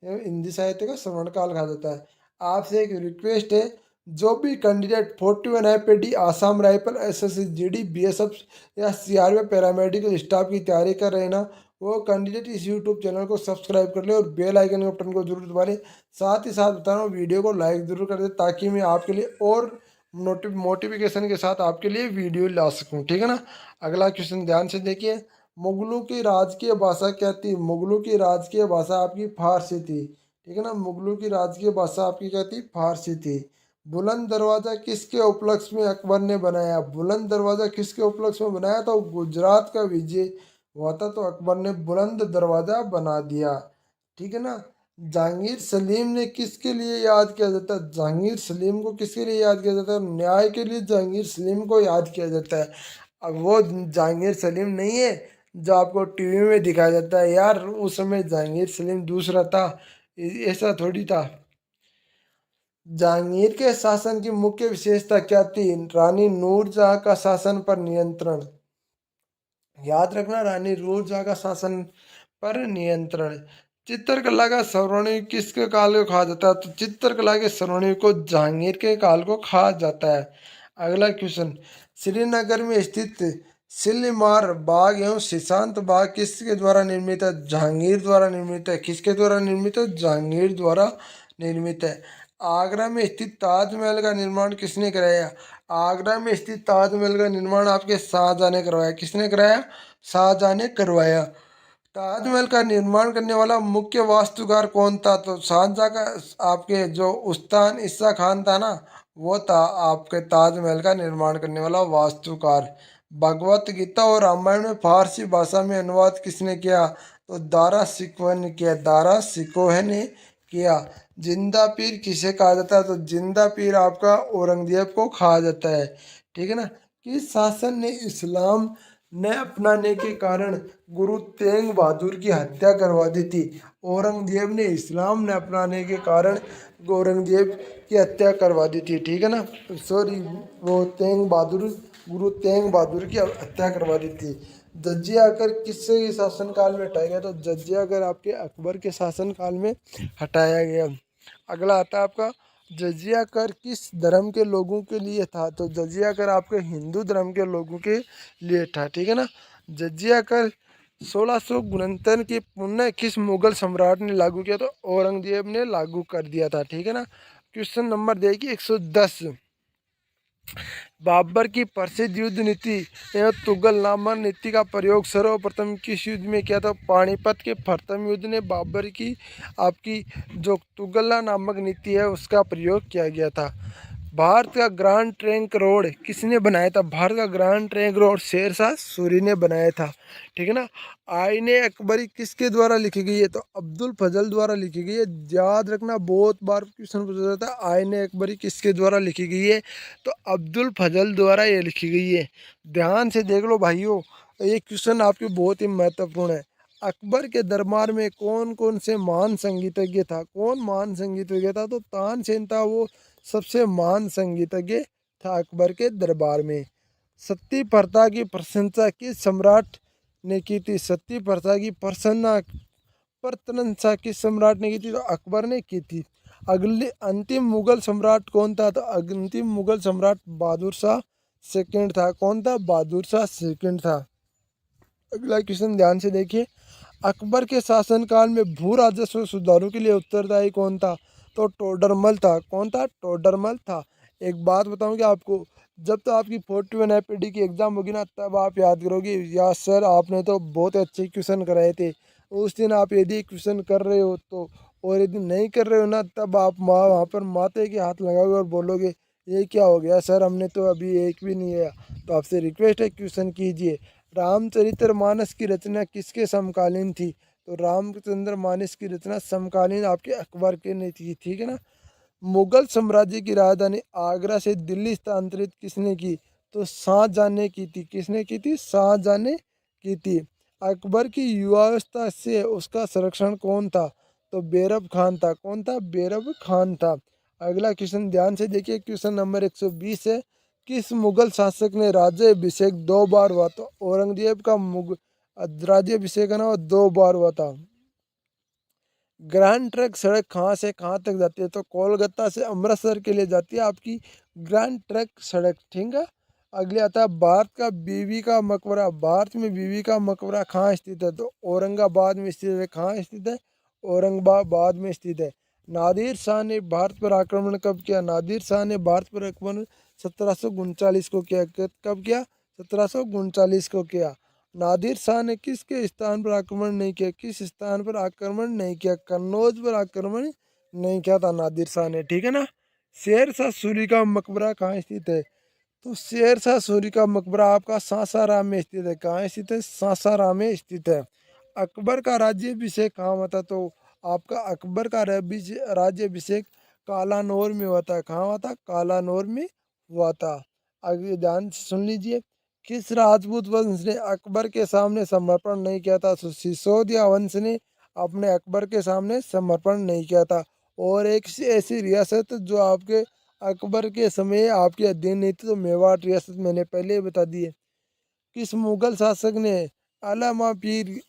हिंदी साहित्य का श्रवण काल कहा जाता है। आपसे एक रिक्वेस्ट है, जो भी candidate 41 IPD, Assam rifle, SSC GD, BSF या CRB पैरामेडिकल स्टाफ की तैयारी कर रहे हैं ना, वो कैंडिडेट इस यूट्यूब चैनल को सब्सक्राइब कर ले और बेल आइकन के बटन को जरूर दबा लें। साथ ही साथ बता रहा हूँ, वीडियो को लाइक जरूर कर दे ताकि मैं आपके लिए और नोटिफिकेशन के साथ आपके लिए वीडियो ला सकूं, ठीक है ना। अगला क्वेश्चन ध्यान से देखिए, मुगलों की राजकीय भाषा क्या थी? मुगलों की राजकीय भाषा आपकी फारसी थी, ठीक है ना। मुगलों की राजकीय भाषा आपकी क्या थी? फारसी थी। बुलंद दरवाजा किसके उपलक्ष्य में अकबर ने बनाया? बुलंद दरवाजा किसके उपलक्ष्य में बनाया? तो गुजरात का विजय हुआ था तो अकबर ने बुलंद दरवाजा बना दिया, ठीक है ना। जहांगीर सलीम ने किसके लिए याद किया जाता है? जहांगीर सलीम को किसके लिए याद किया जाता है? न्याय के लिए जहांगीर सलीम को याद किया जाता है। अब वो जहांगीर सलीम नहीं है जो आपको टीवी में दिखाया जाता है यार, उस समय जहांगीर सलीम दूसरा था, ऐसा थोड़ी था। जहांगीर के शासन की मुख्य विशेषता क्या थी? रानी नूरजहां का शासन पर नियंत्रण। याद रखना, रानी नूरजहां का शासन पर नियंत्रण। चित्रकला का स्वर्णिम किसके काल को कहा जाता है? तो चित्रकला के स्वर्णिम को जहांगीर के काल को कहा जाता है। अगला क्वेश्चन, श्रीनगर में स्थित सिलमार बाग एवं शीशांत बाग किसके द्वारा निर्मित है? जहांगीर द्वारा निर्मित है। किसके द्वारा निर्मित है? जहांगीर द्वारा निर्मित है। आगरा में स्थित ताजमहल का निर्माण किसने कराया? आगरा में स्थित ताजमहल का निर्माण आपके शाहजहां ने करवाया। किसने कराया? शाहजहां ने करवाया। ताजमहल का निर्माण करने वाला मुख्य वास्तुकार कौन था? तो शाहजहां का आपके जो उस्ताद ईसा खान था ना, वो था आपके ताजमहल का निर्माण करने वाला वास्तुकार। भगवत गीता और रामायण में फारसी भाषा में अनुवाद किसने किया? तो दारा शिकोह ने किया। दारा शिकोह ने किया। जिंदा पीर किसे कहा जाता है? तो जिंदा पीर आपका औरंगजेब को कहा जाता है, ठीक है ना। किस शासन ने इस्लाम ने अपनाने के कारण गुरु तेग बहादुर की हत्या करवा दी थी? औरंगजेब ने इस्लाम ने अपनाने के कारण औरंगजेब की हत्या करवा दी थी, ठीक है ना। सॉरी, वो तेग बहादुर, गुरु तेग बहादुर की हत्या करवा दी थी। जजिया कर किसके शासनकाल में हटाया गया? तो जजिया कर आपके अकबर के शासनकाल में हटाया गया। अगला आता है आपका, जजिया कर किस धर्म के लोगों के लिए था? तो जजिया कर आपके हिंदू धर्म के लोगों के लिए था, ठीक है ना। जजिया कर 1669 की पुनः किस मुगल सम्राट ने लागू किया? तो औरंगजेब ने लागू कर दिया था, ठीक है ना। क्वेश्चन नंबर देखिए 110, बाबर की प्रसिद्ध युद्ध नीति एवं तुगलनामा नीति का प्रयोग सर्वप्रथम किस युद्ध में किया था? पानीपत के प्रथम युद्ध ने बाबर की आपकी जो तुगलना नामक नीति है उसका प्रयोग किया गया था। भारत का ग्रैंड ट्रंक रोड किसने बनाया था? भारत का grand trunk road Sher Shah Suri ने बनाया था, ठीक है ना। आईने अकबरी किसके द्वारा लिखी गई है? तो अब्दुल फजल द्वारा लिखी गई है। याद रखना, बहुत बार क्वेश्चन पूछा जाता है आईने अकबरी किसके द्वारा लिखी गई है? तो अब्दुल फजल द्वारा ये लिखी गई है। ध्यान से देख लो भाइयों, ये क्वेश्चन आपके बहुत ही महत्वपूर्ण है। अकबर के दरबार में कौन कौन से महान संगीतज्ञ था? कौन महान संगीतज्ञ था? तो तानसेन था, वो सबसे महान संगीतज्ञ था अकबर के दरबार में। सती प्रथा की प्रशंसा किस सम्राट ने की थी? सती प्रथा की प्रशंसा किस सम्राट ने की थी? तो अकबर ने की थी। अगले अंतिम मुगल सम्राट कौन था? तो अंतिम मुगल सम्राट बहादुर शाह सेकंड था। कौन था? बहादुर शाह सेकंड था। अगला क्वेश्चन ध्यान से देखिए, अकबर के शासनकाल में भू राजस्व सुधारों के लिए उत्तरदायी कौन था? तो टोडरमल था। कौन था? टोडरमल था। एक बात बताऊं क्या आपको, जब तो आपकी 41 IPD की एग्जाम होगी ना, तब आप याद करोगे या सर आपने तो बहुत अच्छे क्वेश्चन कराए थे। उस दिन आप यदि क्वेश्चन कर रहे हो तो, और यदि नहीं कर रहे हो ना, तब आप वहाँ पर माथे के हाथ लगाओगे और बोलोगे ये क्या हो गया सर, हमने तो अभी एक भी नहीं आया। तो आपसे रिक्वेस्ट है, क्वेश्चन कीजिए। रामचरितमानस की रचना किसके समकालीन थी? तो रामचंद्र मानस की रचना समकालीन आपके अकबर के ने थी, ठीक है ना। मुगल साम्राज्य की राजधानी आगरा से दिल्ली स्थानांतरित किसने की? तो शाहजहां ने की थी। किसने की थी? शाहजहां ने की थी। अकबर की युवावस्था से उसका संरक्षण कौन था? तो बैरब खान था। कौन था? बैरब खान था। अगला क्वेश्चन ध्यान से देखिए, क्वेश्चन नंबर 120 है, किस मुगल शासक ने राज्याभिषेक 2 बार हुआ? तो औरंगजेब का राज्याभिषेक है ना वो 2 बार हुआ था। ग्रैंड ट्रक सड़क कहाँ से कहाँ तक जाती है? तो कोलकाता से अमृतसर के लिए जाती है आपकी ग्रैंड ट्रक सड़क, ठीक है। अगले आता है भारत का बीवी का मकबरा। भारत में बीवी का मकबरा कहाँ स्थित है? तो औरंगाबाद में स्थित है। कहाँ स्थित है? औरंगाबाद में स्थित है। नादिर शाह ने भारत पर आक्रमण कब किया? नादिर शाह ने भारत पर आक्रमण 1739 को किया। कब किया? 1739 को किया। नादिर शाह ने किसके स्थान पर आक्रमण नहीं किया? किस स्थान पर आक्रमण नहीं किया? कन्नौज पर आक्रमण नहीं किया था नादिर शाह ने, ठीक है ना। शेर शाह सूरी का मकबरा कहाँ स्थित है? तो शेर शाह सूरी का मकबरा आपका सासाराम में स्थित है। कहाँ स्थित है? सासाराम में स्थित है। अकबर का राज्याभिषेक कहाँ हुआ था? तो आपका अकबर का राज्याभिषेक कालानौर में हुआ था। कहाँ हुआ था? कालानौर में हुआ था। आगे ध्यान से सुन लीजिए। किस राजपूत वंश ने अकबर के सामने समर्पण नहीं किया था? तो सिसोदिया वंश ने अपने अकबर के सामने समर्पण नहीं किया था। और एक ऐसी रियासत जो आपके अकबर के समय आपके अधीन नहीं थी, तो मेवाड़ रियासत मैंने पहले ही बता दी है। किस मुगल शासक ने आलमगीर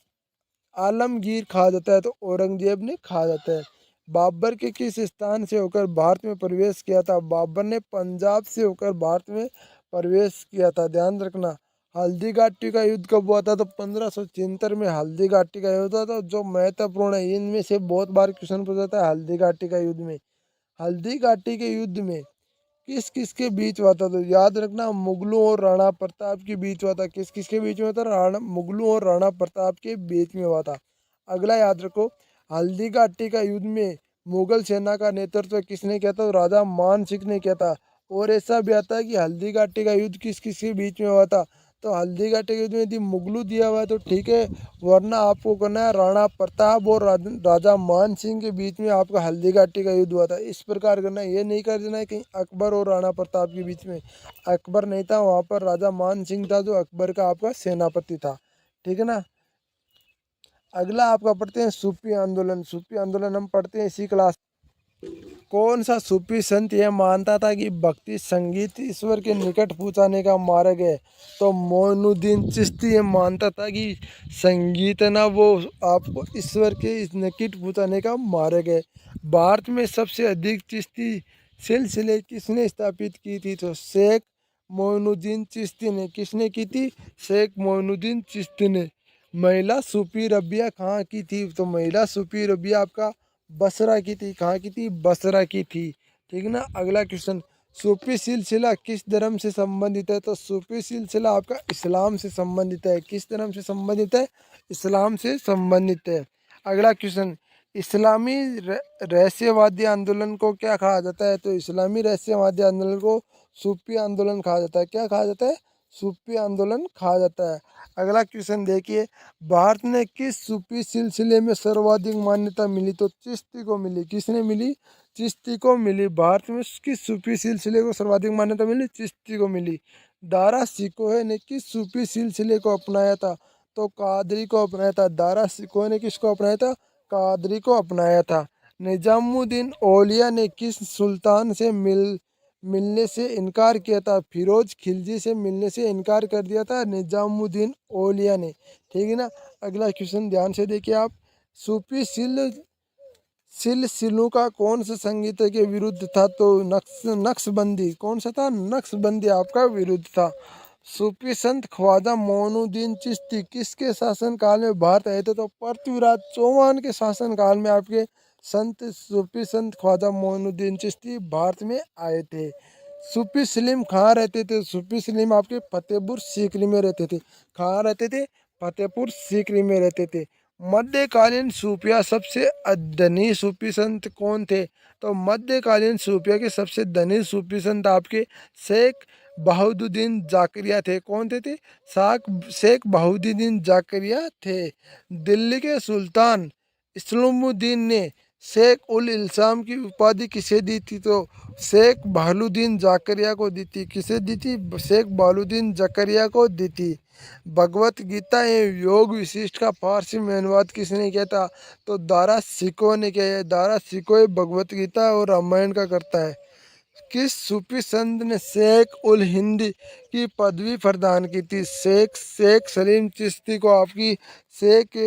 आलमगीर कहा जाता है? तो औरंगजेब ने कहा जाता है। बाबर के किस स्थान से होकर भारत में प्रवेश किया था? बाबर ने पंजाब से होकर भारत में प्रवेश किया था, ध्यान रखना। हल्दी घाटी का युद्ध कब हुआ था? तो 1576 में हल्दी घाटी का युद्ध हुआ था, जो महत्वपूर्ण है। इनमें से बहुत बार क्वेश्चन पूछा था हल्दी घाटी का युद्ध में। हल्दी घाटी के युद्ध में किस किस के बीच हुआ था? तो याद रखना मुगलों और राणा प्रताप के बीच हुआ था। किस किस के बीच में हुआ था? मुगलों और राणा प्रताप के बीच में हुआ था। अगला याद रखो, हल्दी घाटी का युद्ध में मुगल सेना का नेतृत्व किसने किया था? तो राजा मान सिंह ने किया था। और ऐसा भी आता है कि हल्दी घाटी का युद्ध किस किस के बीच में हुआ था? तो हल्दी घाटी के युद्ध में यदि मुगलू दिया हुआ है तो ठीक है, वरना आपको करना है राणा प्रताप और राजा मान सिंह के बीच में आपका हल्दी घाटी का युद्ध हुआ था। इस प्रकार करना है, ये नहीं कर देना है कहीं अकबर और राणा प्रताप के बीच में। अकबर नहीं था वहाँ पर, राजा मान सिंह था, जो अकबर का आपका सेनापति था, ठीक है ना। अगला आपका पढ़ते हैं सूफी आंदोलन। सूफी आंदोलन हम पढ़ते हैं इसी क्लास। कौन सा सूफी संत यह मानता था कि भक्ति संगीत ईश्वर के निकट पहुंचाने का मार्ग है? तो मोइनुद्दीन चिश्ती ये मानता था कि संगीत है ना वो आपको ईश्वर के इस निकट पहुंचाने का मार्ग है। भारत में सबसे अधिक चिश्ती सिलसिले किसने स्थापित की थी? तो शेख मोइनुद्दीन चिश्ती ने। किसने की थी? शेख मोइनुद्दीन चिश्ती ने। महिला सूफी रबिया कहाँ की थी? तो महिला सूफी रबिया आपका बसरा की थी। कहाँ की थी? बसरा की थी, ठीक ना। अगला क्वेश्चन, सूफी सिलसिला किस धर्म से संबंधित है? तो सूफी सिलसिला आपका इस्लाम से संबंधित है। किस धर्म से संबंधित है? इस्लाम से संबंधित है। अगला क्वेश्चन, इस्लामी रहस्यवादी आंदोलन को क्या कहा जाता है? तो इस्लामी रहस्यवादी आंदोलन को सूफी आंदोलन कहा जाता है। क्या कहा जाता है? सूफी आंदोलन कहा जाता है। अगला क्वेश्चन देखिए, भारत ने किस सूफी सिलसिले में सर्वाधिक मान्यता मिली? तो चिश्ती को मिली। किसने मिली? चिश्ती को मिली। भारत में किस सूफी सिलसिले को सर्वाधिक मान्यता मिली? चिश्ती को मिली। दारा सिकोहे ने किस सूफी सिलसिले को अपनाया था? तो कादरी को अपनाया था। दारा सिकोहे ने किसको अपनाया था? कादरी को अपनाया था। निजामुद्दीन औलिया ने किस सुल्तान से मिलने से इनकार किया था? फिरोज खिलजी से मिलने से इनकार कर दिया था निजामुद्दीन औलिया ने, ठीक है ना। अगला क्वेश्चन ध्यान से देखिए आप, सूफी सिलसिलों का कौन सा संगीत के विरुद्ध था? तो नक्शबंदी। कौन सा था? नक्शबंदी आपका विरुद्ध था। सूफी संत ख्वाजा मोइनुद्दीन चिश्ती किसके शासन काल में भारत आए थे? तो पृथ्वीराज चौहान के शासन काल में आपके सूफी संत ख्वाजा मोइनुद्दीन चिश्ती भारत में आए थे। सूफी सलीम कहाँ रहते थे? सूफी सलीम आपके फतेहपुर सीकरी में रहते थे। कहाँ रहते थे? फतेहपुर सीकरी में रहते थे। मध्यकालीन सूफिया सबसे धनी सूफी संत कौन थे? तो मध्यकालीन सूफिया के सबसे धनी सूफी संत आपके शेख बहाउद्दीन जाकरिया थे। कौन थे? शेख बहाउद्दीन जाकरिया थे। दिल्ली के सुल्तान इस्लामुद्दीन ने शेख उल इल्जाम की उपाधि किसे दी थी? तो शेख बहाउद्दीन जाकरिया को दी थी। किसे दी थी? शेख बहाउद्दीन जाकरिया को दी थी। भगवत गीता एवं योग विशिष्ट का फारसी में अनुवाद किसने किया था? तो दारा सिकोह ने किया है। दारा सिकोह भगवत गीता और रामायण का करता है। किस सूफी संत ने शेख उल हिंद की पदवी प्रदान की थी? शेख सलीम चिश्ती को आपकी शेख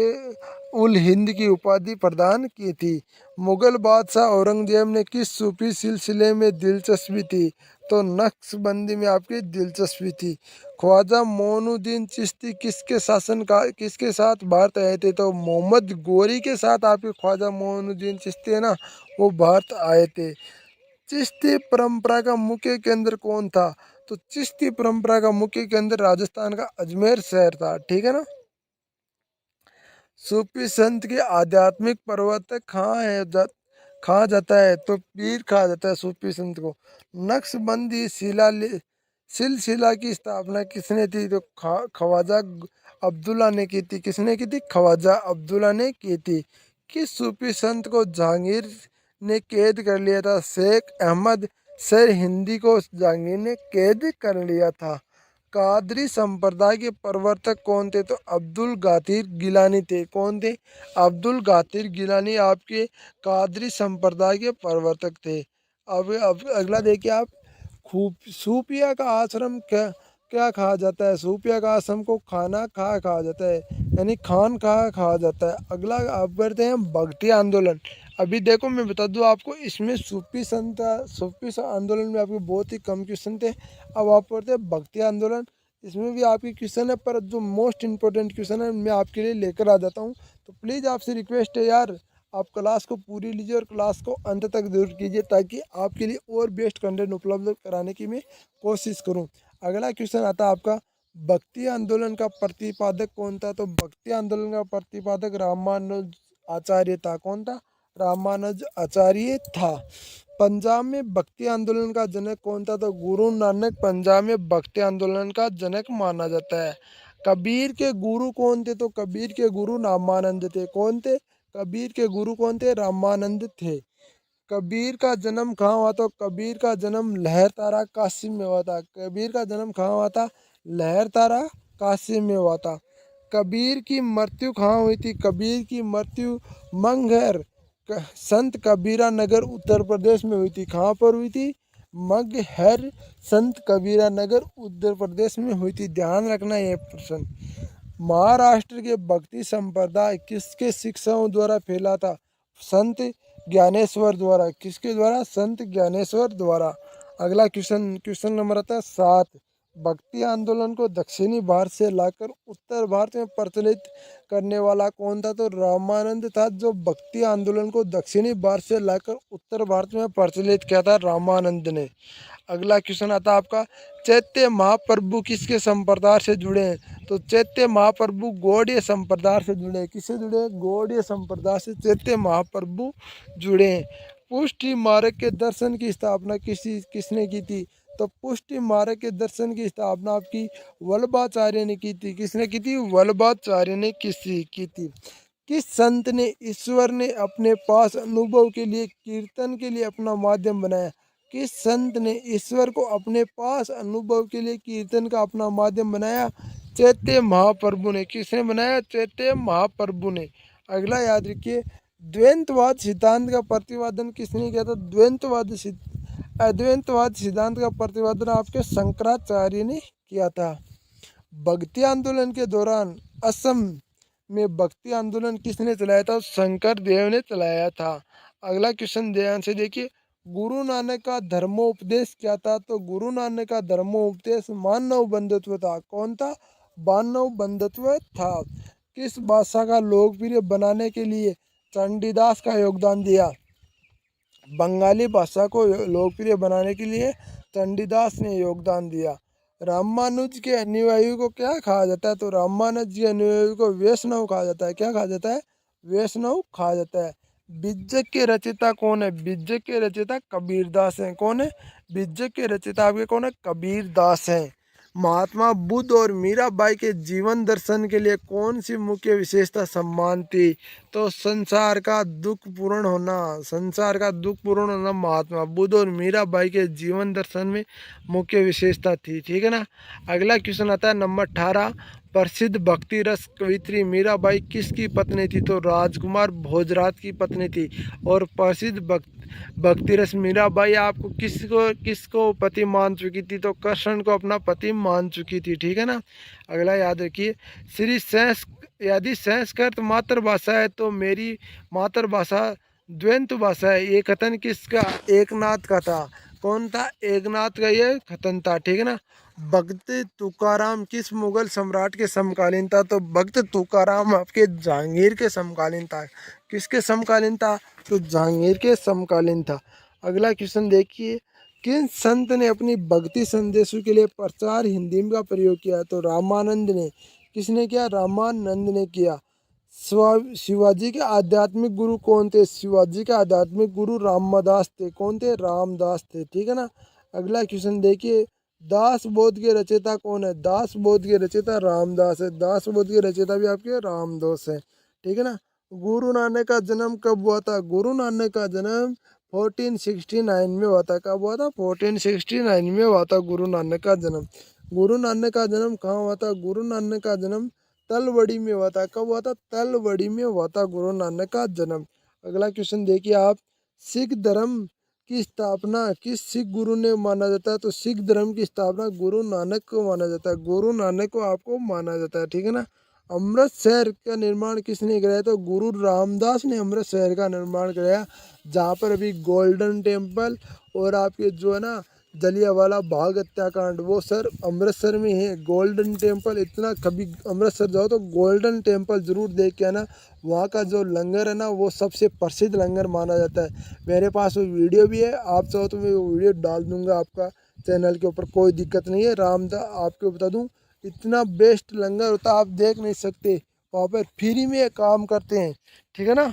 उल हिंद की उपाधि प्रदान की थी। मुगल बादशाह औरंगजेब ने किस सूफी सिलसिले में दिलचस्पी थी? तो नक्शबंदी में आपकी दिलचस्पी थी। ख्वाजा मोइनुद्दीन चिश्ती किसके साथ भारत आए थे? तो मोहम्मद गोरी के साथ आपके ख्वाजा मोइनुद्दीन चिश्ती है ना, वो भारत आए थे। चिश्ती परंपरा का मुख्य केंद्र कौन था? तो चिश्ती परंपरा का मुख्य केंद्र राजस्थान का अजमेर शहर था। ठीक है ना। सूफी संत के आध्यात्मिक प्रवर्तक कहा जाता है? तो पीर कहा जाता है सूफी संत को। नक्शबंदी सिलसिला की स्थापना किसने थी? तो ख्वाजा अब्दुल्ला ने की थी। किसने की थी? ख्वाजा अब्दुल्ला ने की थी। किस सूफी संत को जहांगीर ने कैद कर लिया था? शेख अहमद सर हिंदी को जहांगीर ने कैद कर लिया था। कादरी संप्रदाय के प्रवर्तक कौन थे? तो अब्दुल गादिर गिलानी थे। कौन थे? अब्दुल गादिर गिलानी आपके कादरी संप्रदाय के प्रवर्तक थे। अब अगला देखिए आप, खूब सूफिया का आश्रम क्या क्या कहा जाता है? सूफिया का आश्रम को खाना खा कहा जाता है, यानी खान कहा जाता है। अगला आप करते हैं भक्ति आंदोलन। अभी देखो मैं बता दूं आपको, इसमें सूफी आंदोलन में आपके बहुत ही कम क्वेश्चन थे। अब आप पढ़ते हैं भक्ति आंदोलन, इसमें भी आपके क्वेश्चन है, पर जो मोस्ट इंपॉर्टेंट क्वेश्चन है मैं आपके लिए लेकर आ जाता हूँ। तो प्लीज़ आपसे रिक्वेस्ट है यार, आप क्लास को पूरी लीजिए और क्लास को अंत तक जरूर कीजिए, ताकि आपके लिए और बेस्ट कंटेंट उपलब्ध कराने की मैं कोशिश करूं। अगला क्वेश्चन आता है आपका, भक्ति आंदोलन का प्रतिपादक कौन था? तो भक्ति आंदोलन का प्रतिपादक रामानुज आचार्य था। कौन था? रामानुज आचार्य था। पंजाब में भक्ति आंदोलन का जनक कौन था? तो गुरु नानक पंजाब में भक्ति आंदोलन का जनक माना जाता है। कबीर के गुरु कौन थे? तो कबीर के गुरु रामानंद थे। कौन थे? कबीर के गुरु कौन थे? रामानंद थे। कबीर का जन्म कहाँ हुआ? तो कबीर का जन्म लहरतारा काशी में हुआ था। कबीर का जन्म कहाँ हुआ था? लहरतारा काशी में हुआ था। कबीर की मृत्यु कहाँ हुई थी? कबीर की मृत्यु मंगहर संत कबीरा नगर उत्तर प्रदेश में हुई थी। कहाँ पर हुई थी? मगहर संत कबीरा नगर उत्तर प्रदेश में हुई थी। ध्यान रखना ये प्रश्न। महाराष्ट्र के भक्ति संप्रदाय किसके शिक्षाओं द्वारा फैला था? संत ज्ञानेश्वर द्वारा। किसके द्वारा? संत ज्ञानेश्वर द्वारा। अगला क्वेश्चन नंबर आता है 7। भक्ति आंदोलन को दक्षिणी भारत से लाकर उत्तर भारत में प्रचलित करने वाला कौन था? तो रामानंद था, जो भक्ति आंदोलन को दक्षिणी भारत से लाकर उत्तर भारत में प्रचलित किया था, रामानंद ने। अगला क्वेश्चन आता है आपका, चैत्य महाप्रभु किसके संप्रदाय से जुड़े हैं? तो चैत्य महाप्रभु गौड़ीय संप्रदाय से जुड़े हैं। किससे जुड़े हैं? गौड़ीय संप्रदाय से चैत्य महाप्रभु जुड़े हैं। पुष्टि मार्ग के दर्शन की स्थापना किसने की थी? तो पुष्टि मार्ग के दर्शन की स्थापना आपकी वल्लभाचार्य ने की थी। किसने की थी? वल्लभाचार्य ने की थी। किस संत ने ईश्वर ने अपने पास अनुभव के लिए कीर्तन के लिए अपना माध्यम बनाया? किस संत ने ईश्वर को अपने पास अनुभव के लिए कीर्तन का अपना माध्यम बनाया? चैत्य महाप्रभु ने। किसने बनाया? चैत्य महाप्रभु ने। अगला याद रखिए, द्वैतवाद सिद्धांत का प्रतिपादन किसने किया था? अद्वैतवाद सिद्धांत का प्रतिपादन आपके शंकराचार्य ने किया था। भक्ति आंदोलन के दौरान असम में भक्ति आंदोलन किसने चलाया था? शंकर देव ने चलाया था। अगला क्वेश्चन ध्यान से देखिए, गुरु नानक का धर्मोपदेश क्या था? तो गुरु नानक का धर्मोपदेश मानव बंधुत्व था। कौन था? मानव बंधुत्व था। किस भाषा का लोकप्रिय बनाने के लिए चंडीदास का योगदान दिया? बंगाली भाषा को लोकप्रिय बनाने के लिए चंडीदास ने योगदान दिया। रामानुज के अनुयायियों को क्या कहा जाता है? तो रामानुज के अनुयायियों को वैष्णव कहा जाता है। क्या कहा जाता है? वैष्णव कहा जाता है। बिज्जक के रचयिता कौन है? बिज्जक के रचयिता कबीरदास हैं। कौन है? बिज्जक के रचयिता आपके कौन है? कबीरदास हैं। महात्मा बुद्ध और मीराबाई के जीवन दर्शन के लिए कौन सी मुख्य विशेषता सम्मान थी? तो संसार का दुख पूर्ण होना महात्मा बुद्ध और मीराबाई के जीवन दर्शन में मुख्य विशेषता थी। ठीक है ना। अगला क्वेश्चन आता है नंबर 18। प्रसिद्ध भक्ति रस कवित्री मीराबाई किसकी पत्नी थी? तो राजकुमार भोजराज की पत्नी थी। और प्रसिद्ध भक्ति रस मीराबाई आपको किसको किसको पति मान चुकी थी? तो कृष्ण को अपना पति मान चुकी थी। ठीक है ना। अगला याद रखिए, श्री सेंस यदि संस्कृत मातृभाषा है तो मेरी मातृभाषा द्वैत भाषा है। ये कथन किसका? एकनाथ का था। कौन था? एकनाथ का ये कथन था। ठीक है ना। भक्त तुकाराम किस मुगल सम्राट के समकालीन था? तो भक्त तुकाराम आपके जहांगीर के समकालीन था। किसके समकालीन था? तो जहांगीर के समकालीन था। अगला क्वेश्चन देखिए, किन संत ने अपनी भक्ति संदेशों के लिए प्रचार हिंदी में का प्रयोग किया? तो रामानंद ने। किसने किया? रामानंद ने किया। शिवाजी के आध्यात्मिक गुरु कौन थे? शिवाजी के आध्यात्मिक गुरु रामदास थे। कौन थे? रामदास थे। ठीक है ना। अगला क्वेश्चन देखिए, दास बोध के रचयिता कौन है? दास बोध के रचयिता रामदास है। दास बोध के रचयिता भी आपके रामदास है। ठीक है ना। गुरु नानक का जन्म कब हुआ था? गुरु नानक का जन्म 1469 में हुआ था। कब हुआ था? 1469 में हुआ था गुरु नानक का जन्म। गुरु नानक का जन्म कहाँ हुआ था? गुरु नानक का जन्म तलवड़ी में हुआ था। कब हुआ था? तलवड़ी में हुआ था गुरु नानक का जन्म। अगला क्वेश्चन देखिए आप, सिख धर्म की स्थापना किस सिख गुरु ने माना जाता है? तो सिख धर्म की स्थापना गुरु नानक को माना जाता है। गुरु नानक को आपको माना जाता है। ठीक है ना। अमृत शहर का निर्माण किसने कराया? तो गुरु रामदास ने अमृत शहर का निर्माण कराया, जहाँ पर अभी गोल्डन टेम्पल और आपके जो है ना जलियांवाला बाग हत्याकांड वो सर अमृतसर में है। गोल्डन टेम्पल, इतना कभी अमृतसर जाओ तो गोल्डन टेम्पल ज़रूर देख के आना। वहाँ का जो लंगर है ना वो सबसे प्रसिद्ध लंगर माना जाता है। मेरे पास वो वीडियो भी है, आप चाहो तो मैं वो वीडियो डाल दूँगा आपका चैनल के ऊपर, कोई दिक्कत नहीं है। आपको बता दूँ, इतना बेस्ट लंगर होता है आप देख नहीं सकते। वहाँ पर फ्री में काम करते हैं। ठीक है ना।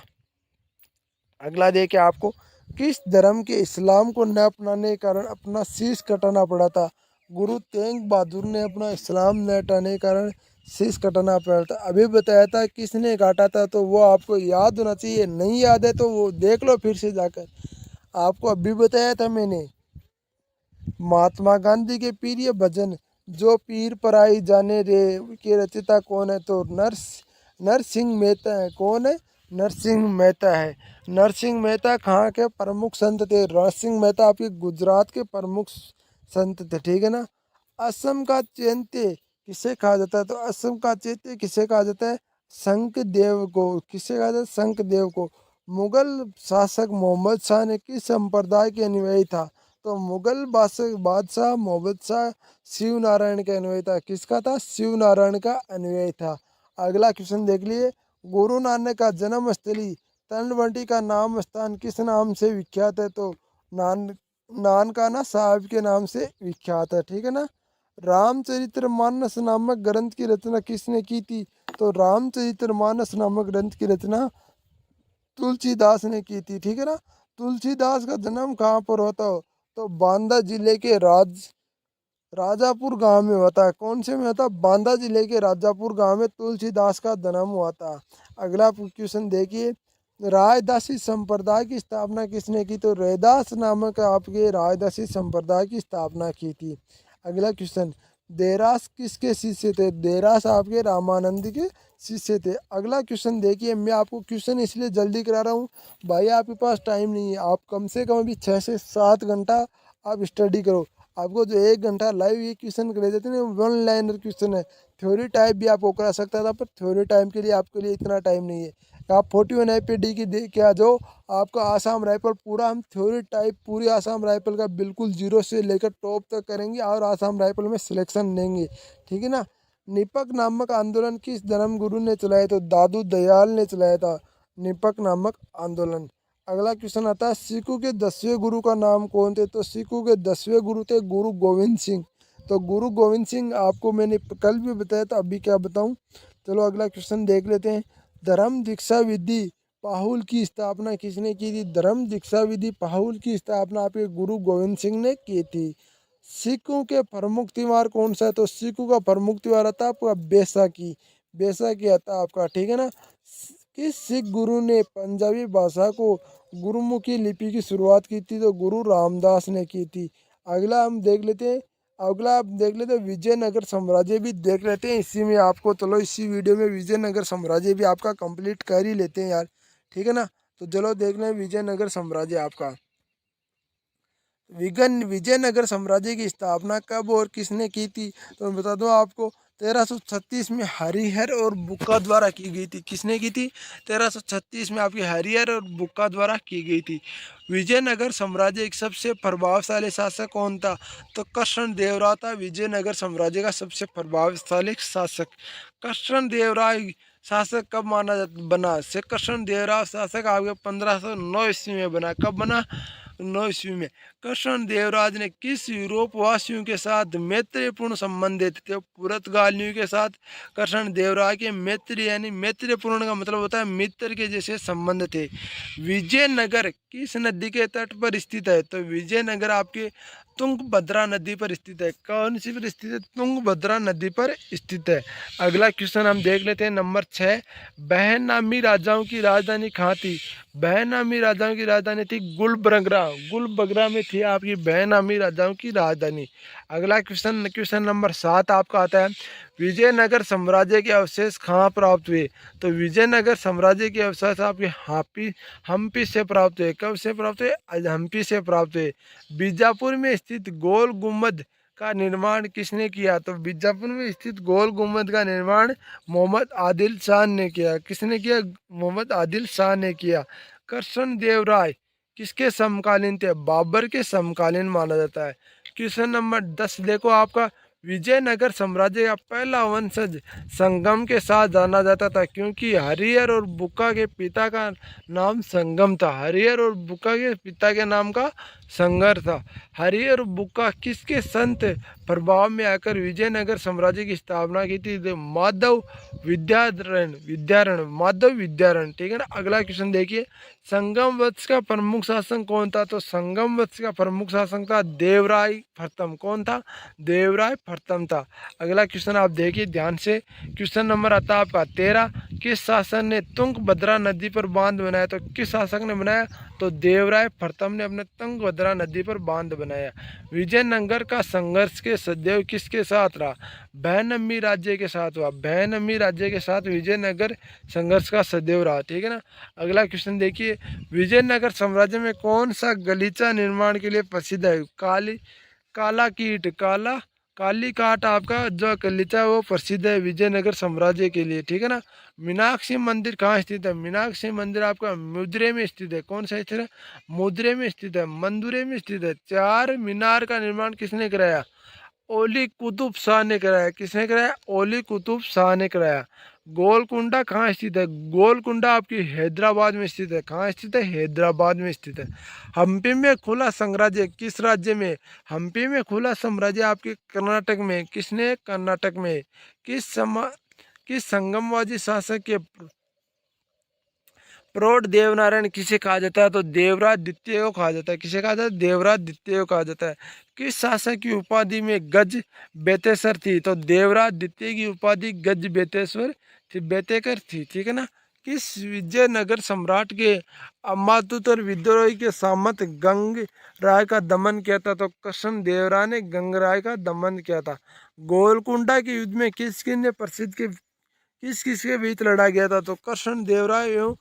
अगला देखिए आपको, किस धर्म के इस्लाम को न अपनाने के कारण अपना शीश कटाना पड़ा था? गुरु तेग बहादुर ने अपना इस्लाम न हटाने के कारण शीश कटाना पड़ा था। अभी बताया था किसने काटा था, तो वो आपको याद होना चाहिए। नहीं याद है तो वो देख लो फिर से जाकर। आपको अभी बताया था मैंने। महात्मा गांधी के प्रिय भजन जो पीर पराई जाने रे के रचयिता कौन है? तो नरसिंह मेहता है। कौन है? नरसिंह मेहता है। नरसिंह मेहता कहाँ के प्रमुख संत थे? नरसिंह मेहता आपके गुजरात के प्रमुख संत थे। ठीक है ना। असम का चैत्य किसे कहा जाता है? तो असम का चैत्य किसे कहा जाता है? शंखदेव को। किसे कहा जाता है? शंखदेव को। मुगल शासक मोहम्मद शाह ने किस संप्रदाय के अनुयायी था? तो मुगल बादशाह मोहम्मद शाह शिव नारायण का अनुयायी था। किसका था? शिव नारायण का अनुयायी था। अगला क्वेश्चन देख लिए, गुरु नानक का जन्म स्थली तलवंडी का नाम स्थान किस नाम से विख्यात है? तो नान नानकाना साहब के नाम से विख्यात है। ठीक है ना। रामचरितमानस नामक ग्रंथ की रचना किसने की थी? तो रामचरितमानस नामक ग्रंथ की रचना तुलसीदास ने की थी। ठीक है ना। तुलसीदास का जन्म कहाँ पर होता हो? तो बांदा जिले के राजापुर गांव में हुआ था। कौन से में होता? बांदा जिले के राजापुर गांव में तुलसीदास का जन्म हुआ था। अगला क्वेश्चन देखिए, रायदासी संप्रदाय की स्थापना किसने की? तो रैदास नामक आपके रायदासी संप्रदाय की स्थापना की थी। अगला क्वेश्चन, देरास किसके शिष्य थे? देरास आपके रामानंद के शिष्य थे। अगला क्वेश्चन देखिए, मैं आपको क्वेश्चन इसलिए जल्दी करा रहा हूँ भाई, आपके पास टाइम नहीं है। आप कम से कम अभी 6 से 7 घंटा आप स्टडी करो। आपको जो 1 घंटा लाइव ये क्वेश्चन करे जाते हैं ना, वन लाइनर क्वेश्चन है। थ्योरी टाइप भी आपको करा सकता था, पर थ्योरी टाइम के लिए आपके लिए इतना टाइम नहीं है। आप 41 IPD की दे के आ जाओ, आपका आसाम राइफल पूरा हम थ्योरी टाइप पूरी आसाम राइफल का बिल्कुल जीरो से लेकर टॉप तक करेंगे और आसाम राइफल में सिलेक्शन लेंगे। ठीक है ना। निपक नामक आंदोलन किस धर्म गुरु ने चलाया? तो दादू दयाल ने चलाया था निपक नामक आंदोलन। अगला क्वेश्चन आता है, सिखों के 10वें गुरु का नाम कौन थे? तो सिखों के 10वें गुरु थे गुरु गोविंद सिंह। तो गुरु गोविंद सिंह आपको मैंने कल भी बताया था, अभी क्या बताऊं। चलो अगला क्वेश्चन देख लेते हैं, धर्म दीक्षा विधि पाहुल की स्थापना किसने की थी? धर्म दीक्षा विधि पाहुल की स्थापना आपके गुरु गोविंद सिंह ने की थी। सिखों के प्रमुख त्योहार कौन सा है? तो सिखों का प्रमुख त्योहार आता है आपका बैसाखी। बैसाखी आता है आपका। ठीक है ना। किस सिख गुरु ने पंजाबी भाषा को गुरुमुखी लिपि की शुरुआत की थी? तो गुरु रामदास ने की थी। अगला हम देख लेते हैं अगला आप देख लेते हैं विजयनगर साम्राज्य भी देख लेते हैं इसी में आपको। चलो इसी वीडियो में विजयनगर साम्राज्य भी आपका कंप्लीट कर ही लेते हैं यार, ठीक है ना। तो चलो देख लें विजयनगर साम्राज्य आपका। विजयनगर साम्राज्य की स्थापना कब और किसने की थी? तो मैं बता दूं आपको 1336 में हरिहर और बुक्का द्वारा की गई थी। किसने की थी? 1336 में आपकी हरिहर और बुक्का द्वारा की गई थी। विजयनगर साम्राज्य एक सबसे प्रभावशाली शासक कौन था? तो कृष्ण देव राय था विजयनगर साम्राज्य का सबसे प्रभावशाली शासक। कृष्ण देव राय शासक कब बना? श्री कृष्ण देव राय शासक आपके 1509 ईस्वी में बना। कब बना? 9 ईस्वी में। कृष्ण देवराज ने किस यूरोप वासियों के साथ मैत्रीपूर्ण संबंधित थे? पुर्तगालियों के साथ कृष्ण देवराय के मैत्री यानी मैत्रीपूर्ण का मतलब होता है मित्र के जैसे संबंध थे। विजयनगर किस नदी के तट पर स्थित है? तो विजयनगर आपके तुंगभद्रा नदी पर स्थित है। कौन सी पर स्थित है? तुंगभद्रा नदी पर स्थित है। अगला क्वेश्चन हम देख लेते हैं नंबर 6। बहन नामी राजाओं की राजधानी कहाँ थी? बहन नामी राजाओं की राजधानी थी गुलबर्गा। गुलबर्गा में थी आपकी बहन नामी राजाओं की राजधानी। अगला क्वेश्चन नंबर 7 आपका आता है विजयनगर साम्राज्य के अवशेष कहाँ प्राप्त हुए? तो विजयनगर साम्राज्य के अवशेष आपके हम्पी से प्राप्त हुए। कब से प्राप्त हुए? हम्पी से प्राप्त हुए। बीजापुर में स्थित गोल गुम्बद का निर्माण किसने किया? तो बीजापुर में स्थित गोल गुम्बद का निर्माण मोहम्मद आदिल शाह ने किया। किसने किया? मोहम्मद आदिल शाह ने किया। कृष्ण देव राय किसके समकालीन थे? बाबर के समकालीन माना जाता है। क्वेश्चन नंबर 10 देखो आपका विजयनगर साम्राज्य का पहला वंशज संगम के साथ जाना जाता था क्योंकि हरिहर और बुक्का के पिता का नाम संगम था। हरिहर और बुक्का के पिता के नाम का संगर था। हरिहर और बुक्का किसके संत प्रभाव में आकर विजयनगर साम्राज्य की स्थापना की थी? तो माधव माधव विद्यारण, ठीक है ना। अगला क्वेश्चन देखिए संगम वंश का प्रमुख शासक कौन था? तो संगम वंश का प्रमुख शासक था देवराय प्रथम। कौन था? देवराय प्रथम था। अगला क्वेश्चन आप देखिए ध्यान से। क्वेश्चन नंबर आता है आपका 13। किस शासक ने तुंगभद्रा नदी पर बांध बनाया? तो किस शासक ने बनाया? तो देवराय प्रथम ने अपने तुंगभद्रा नदी पर बांध बनाया। विजयनगर का संघर्ष के सदैव किसके साथ रहा? बहनमी राज्य के साथ हुआ। बहनमी राज्य के साथ विजयनगर संघर्ष का सदैव रहा, ठीक है ना। अगला क्वेश्चन देखिए विजयनगर साम्राज्य में कौन सा गलीचा निर्माण के लिए प्रसिद्ध है? काली काट आपका जो गलीचा है वो प्रसिद्ध है विजयनगर साम्राज्य के लिए, ठीक है ना। मीनाक्षी मंदिर कहाँ स्थित है? मीनाक्षी मंदिर आपका मदुरै में स्थित है। कौन सा स्थित है? मदुरै में स्थित है। मदुरै में स्थित है। चार मीनार का निर्माण किसने कराया? ओली कुतुब शाह ने कराया। किसने कराया? ओली कुतुब शाह ने कराया। गोलकुंडा कहाँ स्थित है? गोलकुंडा आपकी हैदराबाद में स्थित है। कहाँ स्थित है? हैदराबाद में स्थित है। हम्पी में खुला साम्राज्य किस राज्य में? हम्पी में खुला साम्राज्य आपके कर्नाटक में। किसने? कर्नाटक में। किस संगमवादी शासक के प्रौढ़ देवनारायण किसे कहा जाता है? तो देवराज द्वितीय को कहा जाता है। किसे कहा जाता है? देवराज द्वितीय को कहा जाता है। किस शासक की उपाधि में गज बेतेश्वर थी? तो देवराज द्वितीय की उपाधि गज बेतेश्वर थी, बेतेकर थी, ठीक है ना। किस विजयनगर सम्राट के अमातुतर विद्रोही के सामंत गंग राय का दमन किया था? तो कृष्ण देवराय ने गंग राय का दमन किया था। गोलकुंडा के युद्ध में किस ने प्रसिद्ध के किस किस के बीच लड़ा गया था? तो कृष्ण देवराय एवं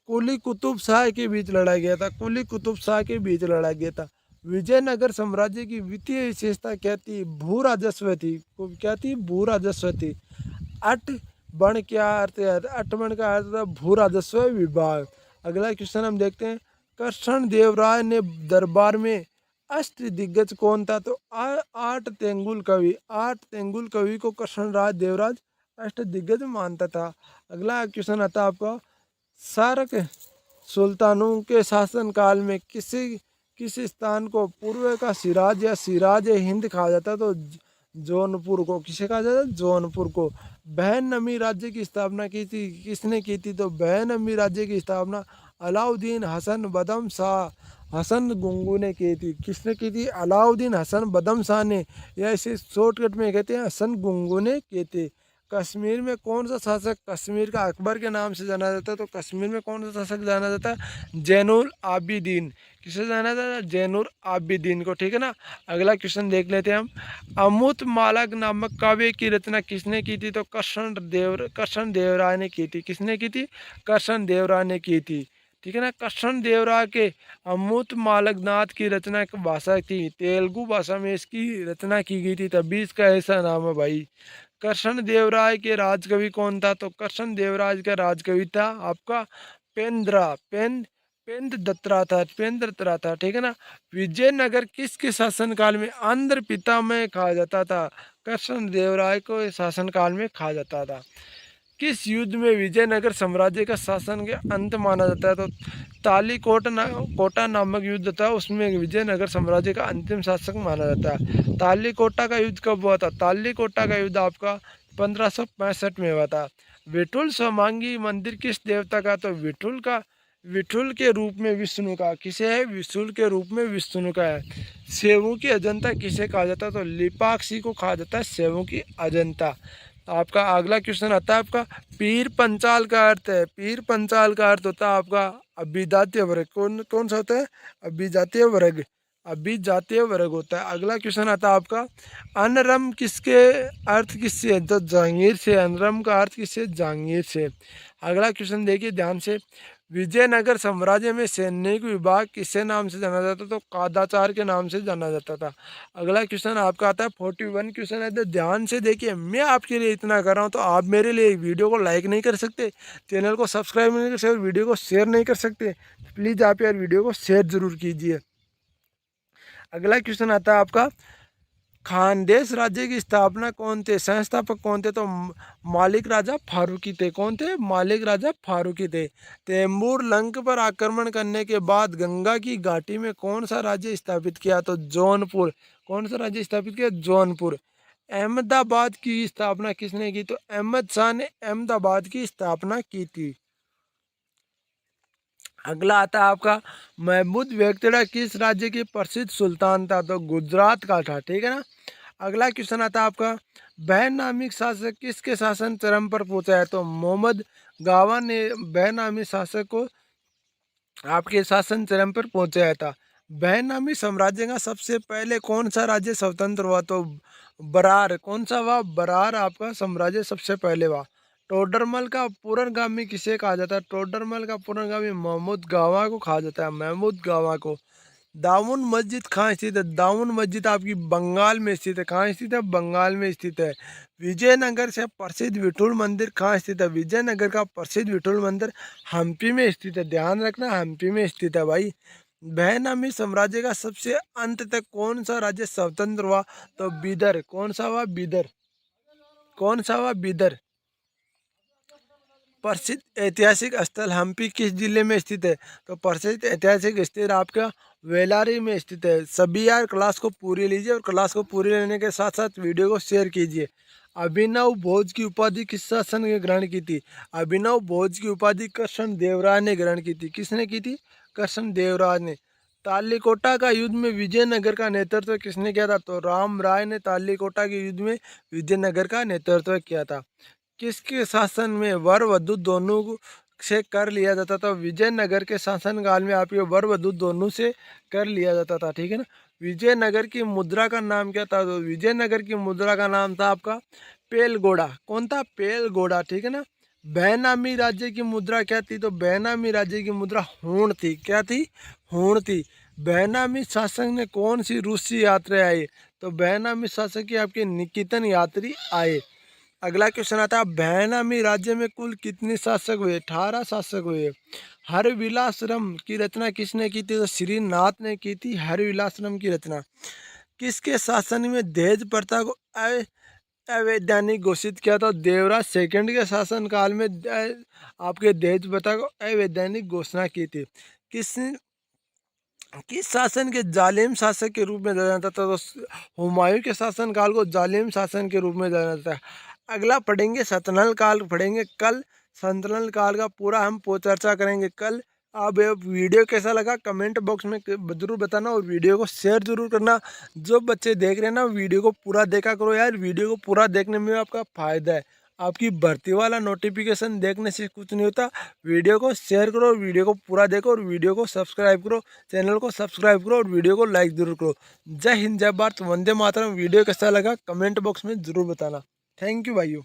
कुली कुतुब शाह के बीच लड़ा गया था। कुली कुतुब शाह के बीच लड़ा गया था। विजयनगर साम्राज्य की वित्तीय विशेषता क्या थी? भू राजस्व थी। क्या थी? भू राजस्व थी। अट बण क्या अर्थ है? अट बण का अर्थ था भू राजस्व विभाग। अगला क्वेश्चन हम देखते हैं कृष्ण देव राय ने दरबार में अष्ट दिग्गज कौन था? तो आठ तेंगुल कवि को कृष्ण राय देवराज अष्ट दिग्गज मानता था। अगला क्वेश्चन आता है आपका सार्क सुल्तानों के शासनकाल में किस स्थान को पूर्व का सिराज या सिराज हिंद कहा जाता? तो जौनपुर को। किसे कहा जाता? जौनपुर को। बहन नमी राज्य की स्थापना की थी किसने की थी? तो बहन नमी राज्य की स्थापना अलाउद्दीन हसन बदम शाह हसन गुंगू ने की थी। किसने की थी? अलाउद्दीन हसन बदम शाह ने, या इसे शॉर्टकट में कहते हैं हसन गुंगू ने की थी। कश्मीर में कौन सा शासक कश्मीर का अकबर के नाम से जाना जाता है? तो कश्मीर में कौन सा शासक जाना जाता है? जैनुल आबिदीन। किसे जाना जाता है? जैनुल आबिदीन को, ठीक है ना। अगला क्वेश्चन देख लेते हैं हम। अमृत मालक नामक काव्य की रचना किसने की थी? तो कृष्ण देव राय ने की थी। किसने की थी? कृष्ण देव राय ने की थी, ठीक है ना। कृष्ण देव राय के अमृत मालक नाथ की रचना एक भाषा थी, तेलुगु भाषा में इसकी रचना की गई थी, तभी इसका ऐसा नाम है भाई। कृष्ण देव राय के राजकवि कौन था? तो कृष्ण देवराज का राजकवि था आपका पेंद्र दत्ता था, पेंद्र दत्ता था, ठीक है ना। विजयनगर किसके शासनकाल में आंध्र पिता में कहा जाता था? कृष्ण देव राय को शासनकाल में कहा जाता था। किस युद्ध में विजयनगर साम्राज्य का शासन के अंत माना जाता है? तो कोटा नामक युद्ध था, उसमें विजयनगर साम्राज्य का अंतिम शासक माना जाता है। तालीकोटा का युद्ध कब हुआ था? तालीकोटा का युद्ध आपका 1565 में हुआ था। विठुल समांगी मंदिर किस देवता का? तो विठुल के रूप में विष्णु का। किसे है? विष्णु के रूप में विष्णु का है। सेवों की अजंता किसे कहा जाता है? तो लिपाक्षी को कहा जाता है सेवों की अजंता। आपका अगला क्वेश्चन आता है आपका, पीर पंचाल का अर्थ है। पीर पंचाल का अर्थ होता है आपका अभिजातीय वर्ग। कौन कौन सा होता है? अभिजातीय वर्ग। अभिजातीय वर्ग होता है। अगला क्वेश्चन आता है आपका, अनरम किसके अर्थ किससे है? तो जहांगीर से। अनरम का अर्थ किससे? जहांगीर से। अगला क्वेश्चन देखिए ध्यान से, विजयनगर साम्राज्य में सैनिक विभाग किसके नाम से जाना जाता? तो कादाचार के नाम से जाना जाता था। अगला क्वेश्चन आपका आता है 41 क्वेश्चन है, तो ध्यान से देखिए। मैं आपके लिए इतना कर रहा हूँ तो आप मेरे लिए वीडियो को लाइक नहीं कर सकते, चैनल को सब्सक्राइब नहीं कर सकते, वीडियो को शेयर नहीं कर सकते? प्लीज़ आप यार वीडियो को शेयर जरूर कीजिए। अगला क्वेश्चन आता है आपका, खानदेश राज्य की स्थापना कौन थे? संस्थापक कौन थे? तो मालिक राजा फारूकी थे। कौन थे? मालिक राजा फारूकी थे। तैमूर लंक पर आक्रमण करने के बाद गंगा की घाटी में कौन सा राज्य स्थापित किया? तो जौनपुर। कौन सा राज्य स्थापित किया? जौनपुर। अहमदाबाद की स्थापना किसने की? तो अहमद शाह ने अहमदाबाद की स्थापना की थी। अगला आता है आपका, महमूद वेक्तड़ा किस राज्य के प्रसिद्ध सुल्तान था? तो गुजरात का था, ठीक है ना। अगला क्वेश्चन आता है आपका, बहन नामी शासक किसके शासन चरम पर पहुंचा है? तो मोहम्मद गावा ने बहन नामी शासक को आपके शासन चरम पर पहुंचाया था। बहन नामी साम्राज्य का सबसे पहले कौन सा राज्य स्वतंत्र हुआ? तो बरार। कौन सा हुआ? बरार आपका साम्राज्य सबसे पहले हुआ। टोडरमल का पूर्वगामी किसे कहा जाता है? टोडरमल का पूर्वगामी महमूद गावा को कहा जाता है, महमूद गावा को। दाऊन मस्जिद कहाँ स्थित है? दाऊन मस्जिद आपकी बंगाल में स्थित है। कहाँ स्थित है? बंगाल में स्थित है। विजयनगर से प्रसिद्ध विठुल मंदिर कहाँ स्थित है? विजयनगर का प्रसिद्ध विठुल मंदिर हम्पी में स्थित है। ध्यान रखना, हम्पी में स्थित है भाई। बहनामी साम्राज्य का सबसे अंत तक कौन सा राज्य स्वतंत्र हुआ? तो बीदर। कौन सा हुआ? बीदर। कौन सा हुआ? बीदर। प्रसिद्ध ऐतिहासिक स्थल हम्पी किस जिले में स्थित है? तो प्रसिद्ध ऐतिहासिक स्थल आपका वेलारी में स्थित है। सभी यार क्लास को पूरी लीजिए और क्लास को पूरी लेने के साथ साथ वीडियो को शेयर कीजिए। अभिनव भोज की उपाधि किस शासन ने ग्रहण की थी? अभिनव भोज की उपाधि कृष्ण देवराय ने ग्रहण की थी। किसने की थी? कृष्ण देवराय ने। तालीकोटा का युद्ध में विजयनगर का नेतृत्व किसने किया था? तो राम राय ने तालीकोटा के युद्ध में विजयनगर का नेतृत्व किया था। किसके शासन में वर वधु दोनों से कर लिया जाता था? विजयनगर के शासनकाल में आपके वर वधु दोनों से कर लिया जाता था, ठीक है ना। विजयनगर की मुद्रा का नाम क्या था? तो विजयनगर की मुद्रा का नाम था आपका पेलगोड़ा। कौन था? पेलगोड़ा, ठीक है ना। बैनामी राज्य की मुद्रा क्या थी? तो बैनामी राज्य की मुद्रा हूण थी। क्या थी? हूण थी। बैनामी शासक ने कौन सी रूसी यात्रा आई? तो बैनामी शासक की आपके निकितन यात्री आए। अगला क्वेश्चन आता है, बैनामी राज्य में कुल कितने शासक हुए? 18 शासक हुए। हरविलासरम की रचना किसने की थी? तो श्रीनाथ ने की थी हरविलासरम की रचना। किसके शासन में दहेज प्रथा को अवैधानिक घोषित किया था? देवराज सेकंड के शासन काल में आपके दहेज प्रथा को अवैधानिक घोषणा की थी। किस शासन के जालिम शासक के रूप में जाना जाता था? तो हुमायूं के शासन काल को जालिम शासन के रूप में जाना जाता है। अगला पढ़ेंगे सतनल काल, पढ़ेंगे कल। सतनल काल का पूरा हम चर्चा करेंगे कल। अब ये वीडियो कैसा लगा कमेंट बॉक्स में जरूर बताना और वीडियो को शेयर जरूर करना। जो बच्चे देख रहे हैं ना वीडियो को पूरा देखा करो यार, वीडियो को पूरा देखने में आपका फ़ायदा है। आपकी भर्ती वाला नोटिफिकेशन देखने से कुछ नहीं होता। वीडियो को शेयर करो और वीडियो को पूरा देखो और वीडियो को सब्सक्राइब करो, चैनल को सब्सक्राइब करो और वीडियो को लाइक जरूर करो। जय हिंद, जय भारत, वंदे मातरम। वीडियो कैसा लगा कमेंट बॉक्स में ज़रूर बताना। थैंक यू भाइयों।